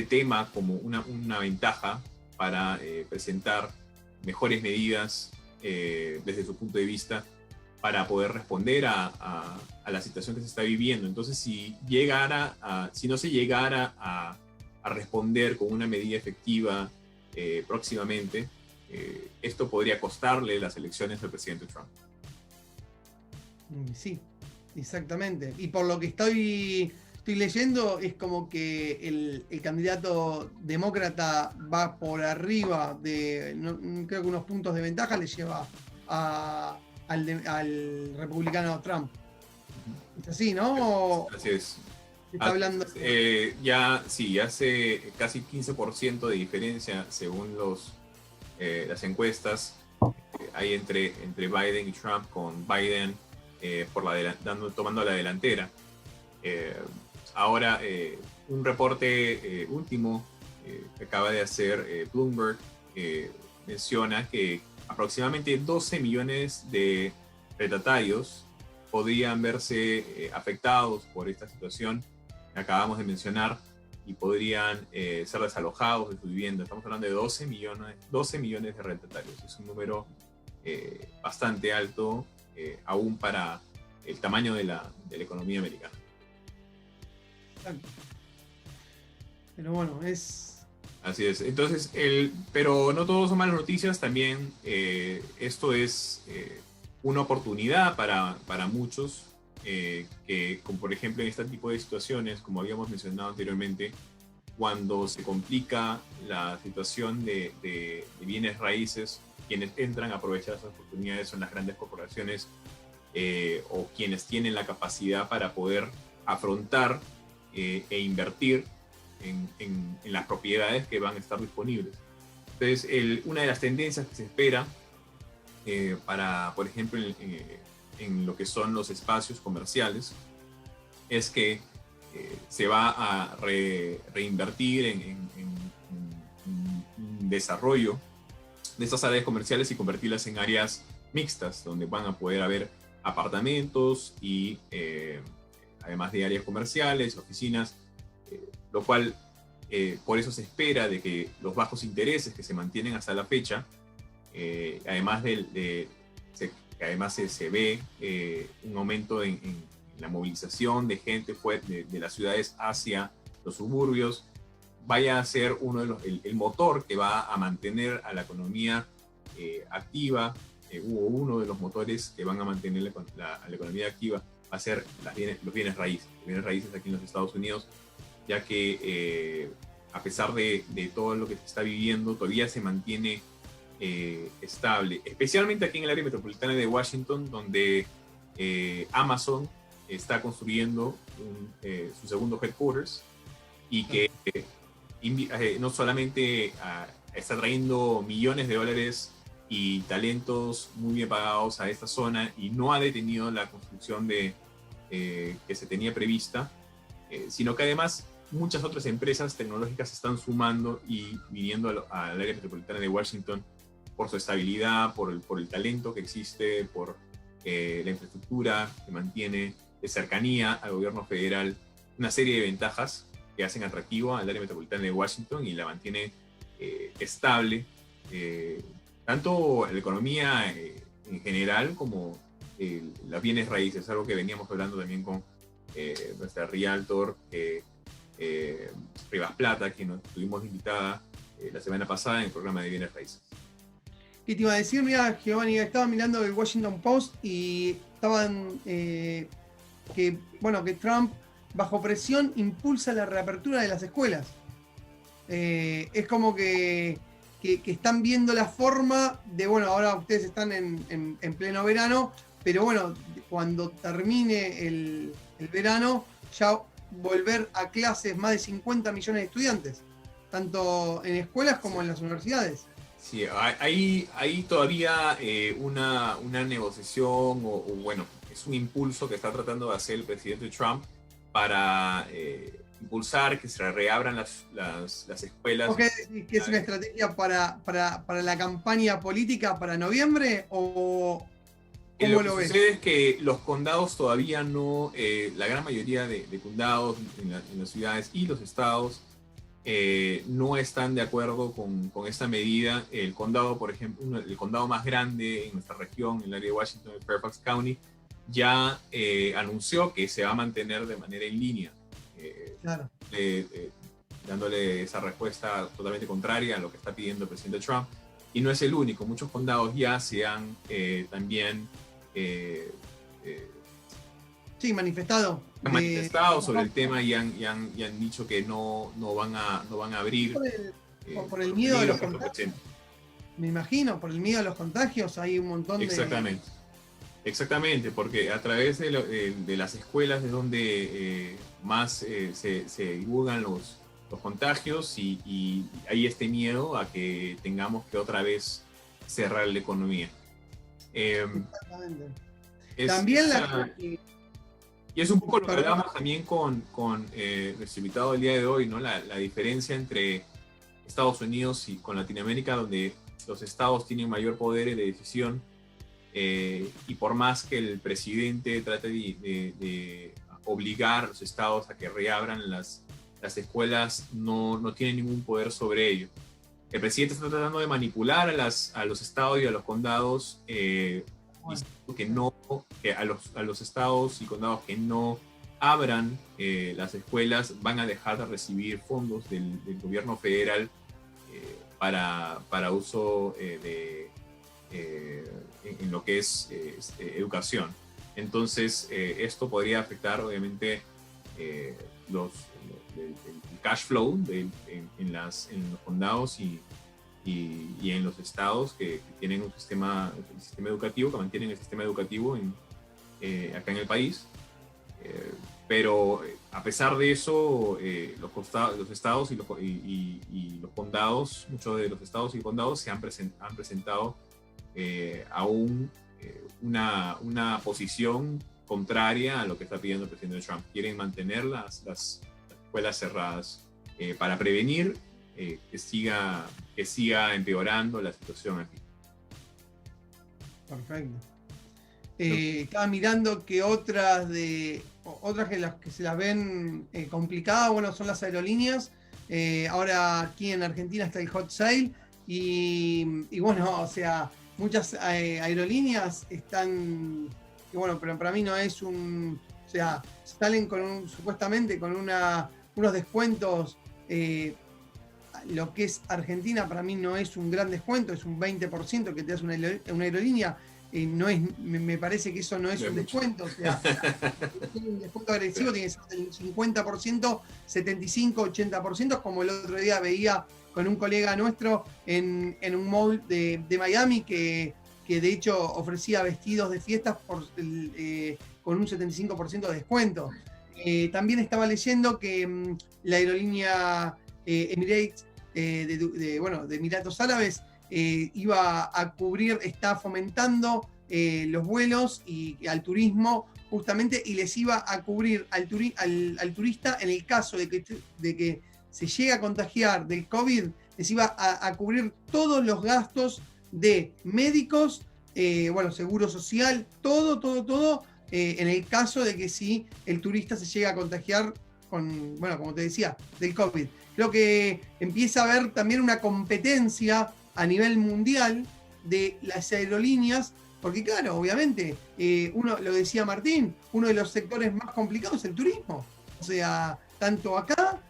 tema como una ventaja para presentar mejores medidas desde su punto de vista para poder responder a la situación que se está viviendo. Entonces, si no se llegara a responder con una medida efectiva próximamente, esto podría costarle las elecciones al presidente Trump. Sí, exactamente. Y por lo que estoy leyendo, es como que el candidato demócrata va por arriba creo que unos puntos de ventaja le lleva al republicano Trump. ¿Es así, no? Así es. Está hablando. Ya hace casi 15% de diferencia según las encuestas hay entre Biden y Trump, con Biden tomando la delantera. Ahora, un reporte último que acaba de hacer Bloomberg menciona que aproximadamente 12 millones de retatarios podrían verse afectados por esta situación que acabamos de mencionar y podrían ser desalojados de su vivienda. Estamos hablando de 12 millones de retatarios. Es un número bastante alto, aún para el tamaño de la economía americana. Pero bueno, es... Así es. Entonces, pero no todo son malas noticias. También esto es una oportunidad para muchos que, como por ejemplo en este tipo de situaciones, como habíamos mencionado anteriormente, cuando se complica la situación de bienes raíces, quienes entran a aprovechar esas oportunidades son las grandes corporaciones o quienes tienen la capacidad para poder afrontar e invertir en las propiedades que van a estar disponibles. Entonces, una de las tendencias que se espera para, por ejemplo, en lo que son los espacios comerciales, es que se va a reinvertir en desarrollo de estas áreas comerciales y convertirlas en áreas mixtas, donde van a poder haber apartamentos y además de áreas comerciales, oficinas, lo cual por eso se espera de que los bajos intereses que se mantienen hasta la fecha, además se ve un aumento en la movilización de gente de las ciudades hacia los suburbios, vaya a ser el motor que va a mantener a la economía activa. Uno de los motores que van a mantener a la economía activa va a ser los bienes raíces. Los bienes raíces aquí en los Estados Unidos, ya que a pesar de todo lo que se está viviendo, todavía se mantiene estable, especialmente aquí en el área metropolitana de Washington, donde Amazon está construyendo su segundo headquarters y que no solamente está trayendo millones de dólares y talentos muy bien pagados a esta zona y no ha detenido la construcción que se tenía prevista, sino que además muchas otras empresas tecnológicas están sumando y viniendo al área metropolitana de Washington por su estabilidad, por el talento que existe, por la infraestructura que mantiene, de cercanía al gobierno federal, una serie de ventajas que hacen atractivo al área metropolitana de Washington y la mantiene estable, tanto la economía en general como los bienes raíces, algo que veníamos hablando también con nuestra realtor Rivas Plata, que nos tuvimos invitada la semana pasada en el programa de bienes raíces. ¿Qué te iba a decir? Mira, Giovanni, estaba mirando el Washington Post y estaban que Trump, bajo presión, impulsa la reapertura de las escuelas. Es como que están viendo la forma de, ahora ustedes están en pleno verano, pero cuando termine el verano, ya volver a clases más de 50 millones de estudiantes, tanto en escuelas como en las universidades. Sí, hay todavía una negociación bueno, es un impulso que está tratando de hacer el presidente Trump para impulsar que se reabran las escuelas. ¿Vos qué decís que es una estrategia para la campaña política para noviembre o Lo cómo que lo ves? sucede es que los condados todavía no, la gran mayoría de condados en las ciudades y los estados no están de acuerdo con esta medida. El condado, por ejemplo, el condado más grande en nuestra región, en el área de Washington, el Fairfax County, ya anunció que se va a mantener de manera en línea, Claro. dándole esa respuesta totalmente contraria a lo que está pidiendo el presidente Trump. Y no es el único, muchos condados ya se han también Sí, manifestado. han manifestado sobre el tema y han dicho que no van a abrir. Por el miedo de los peligro que contagios. Me imagino, por el miedo a los contagios hay un montón Exactamente. Exactamente, porque a través de las escuelas es donde más se divulgan los contagios y hay este miedo a que tengamos que otra vez cerrar la economía. Exactamente. Es, También y es un poco lo que hablamos también con nuestro invitado del día de hoy, ¿no? La diferencia entre Estados Unidos y con Latinoamérica, donde los estados tienen mayor poder de decisión. Y por más que el presidente trate de obligar a los estados a que reabran las escuelas, no tiene ningún poder sobre ello. El presidente está tratando de manipular a los estados y a los condados, diciendo que a los estados y condados que no abran las escuelas van a dejar de recibir fondos del gobierno federal para uso en lo que es educación. Entonces, esto podría afectar, obviamente, el cash flow en los condados y en los estados que tienen un sistema educativo, que mantienen el sistema educativo acá en el país. Pero a pesar de eso, los estados y los condados, muchos de los estados y condados han presentado aún una posición contraria a lo que está pidiendo el presidente Trump. Quieren mantener las escuelas cerradas para prevenir que siga empeorando la situación aquí. Perfecto. Estaba mirando que otras que las que se las ven complicadas, bueno, son las aerolíneas. Ahora aquí en Argentina está el hot sale y bueno, o sea, muchas aerolíneas están, que bueno, pero para mí no es o sea, salen supuestamente con unos descuentos. Lo que es Argentina para mí no es un gran descuento, es un 20% que te hace una aerolínea. Me parece que eso no es un descuento, o sea, un descuento agresivo tiene que ser del 50%, 75%, 80%, como el otro día veía con un colega nuestro en un mall de Miami que de hecho ofrecía vestidos de fiestas con un 75% de descuento. También estaba leyendo que la aerolínea Emirates de Emiratos Árabes iba a cubrir, está fomentando los vuelos y al turismo justamente, y les iba a cubrir al turista en el caso de que se llegue a contagiar del COVID, les iba a cubrir todos los gastos de médicos, seguro social, todo, en el caso de que si el turista se llega a contagiar como te decía, del COVID. Creo que empieza a haber también una competencia a nivel mundial de las aerolíneas, porque claro, obviamente, lo decía Martín, uno de los sectores más complicados es el turismo. O sea, tanto acá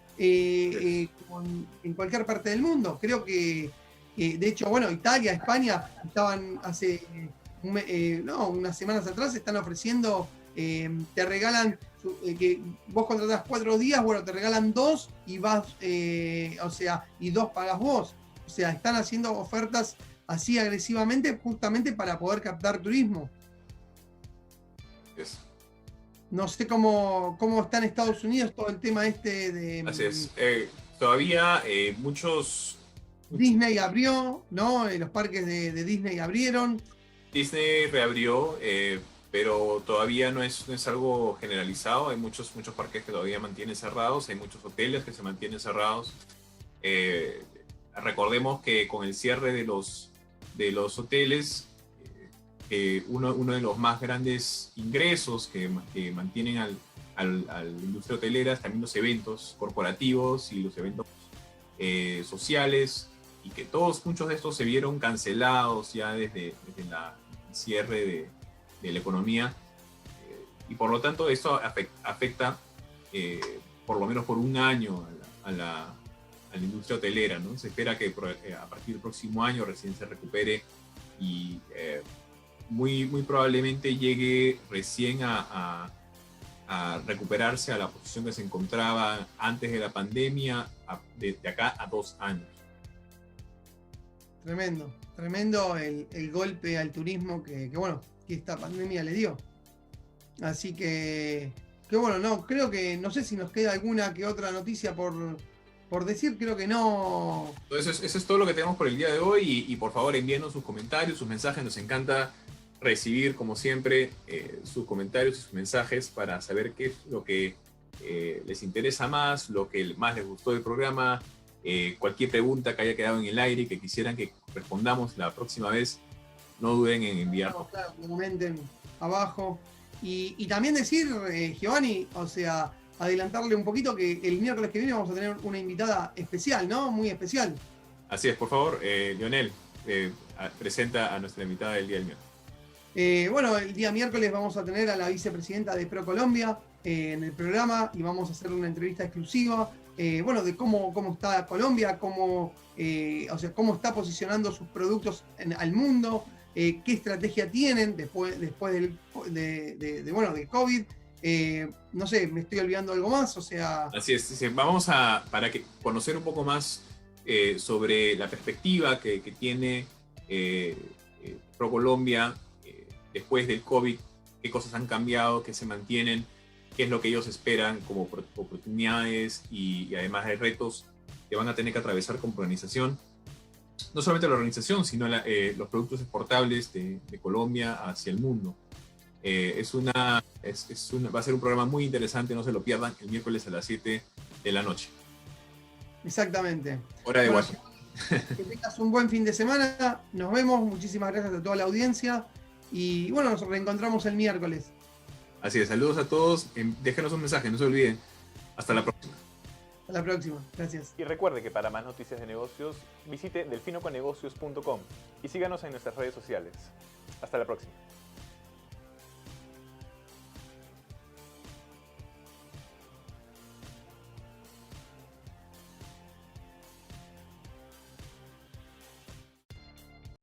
como en cualquier parte del mundo. Creo que, de hecho, Italia, España, estaban hace unas semanas atrás, están ofreciendo, te regalan, que vos contratás 4 días, te regalan 2 y vas, y 2 pagas vos. O sea, están haciendo ofertas así agresivamente justamente para poder captar turismo. Yes. No sé cómo está en Estados Unidos todo el tema de... Así es. Todavía muchos Disney abrió, ¿no? Los parques de Disney abrieron. Disney reabrió, pero todavía no es algo generalizado. Hay muchos parques que todavía mantienen cerrados, hay muchos hoteles que se mantienen cerrados. Recordemos que con el cierre de los hoteles, uno de los más grandes ingresos que mantienen a la industria hotelera es también los eventos corporativos y los eventos sociales, y que muchos de estos se vieron cancelados ya desde el cierre de la economía, y por lo tanto esto afecta por lo menos por un año a la industria hotelera, ¿no? Se espera que a partir del próximo año recién se recupere, y muy probablemente llegue recién a recuperarse a la posición que se encontraba antes de la pandemia, de acá a 2 años. Tremendo el golpe al turismo que esta pandemia le dio. Así que bueno, no, creo que, no sé si nos queda alguna que otra noticia por decir, creo que no. Entonces, eso es todo lo que tenemos por el día de hoy, y por favor envíenos sus comentarios, sus mensajes. Nos encanta recibir, como siempre, sus comentarios y sus mensajes para saber qué es lo que les interesa más, lo que más les gustó del programa, cualquier pregunta que haya quedado en el aire y que quisieran que respondamos la próxima vez, no duden en enviarlo. Claro, comenten abajo. Y también decir, Giovanni, o sea, adelantarle un poquito que el miércoles que viene vamos a tener una invitada especial, ¿no? Muy especial. Así es, por favor, Lionel, presenta a nuestra invitada del día del miércoles. Bueno, el día miércoles vamos a tener a la vicepresidenta de ProColombia en el programa, y vamos a hacer una entrevista exclusiva, de cómo está Colombia, cómo está posicionando sus productos al mundo, qué estrategia tienen después de COVID. No sé, me estoy olvidando algo más, o sea. Así es, vamos para conocer un poco más sobre la perspectiva que tiene ProColombia después del COVID, qué cosas han cambiado, qué se mantienen, qué es lo que ellos esperan como oportunidades y además de retos que van a tener que atravesar como organización. No solamente la organización, sino los productos exportables de Colombia hacia el mundo. Va a ser un programa muy interesante, no se lo pierdan, el miércoles a las 7 de la noche. Exactamente. Hora de Washington. Que tengas un buen fin de semana, nos vemos, muchísimas gracias a toda la audiencia, y bueno, nos reencontramos el miércoles. Así es, saludos a todos, déjenos un mensaje, no se olviden. Hasta la próxima. Hasta la próxima, gracias. Y recuerde que para más noticias de negocios, visite delfinoconegocios.com y síganos en nuestras redes sociales. Hasta la próxima.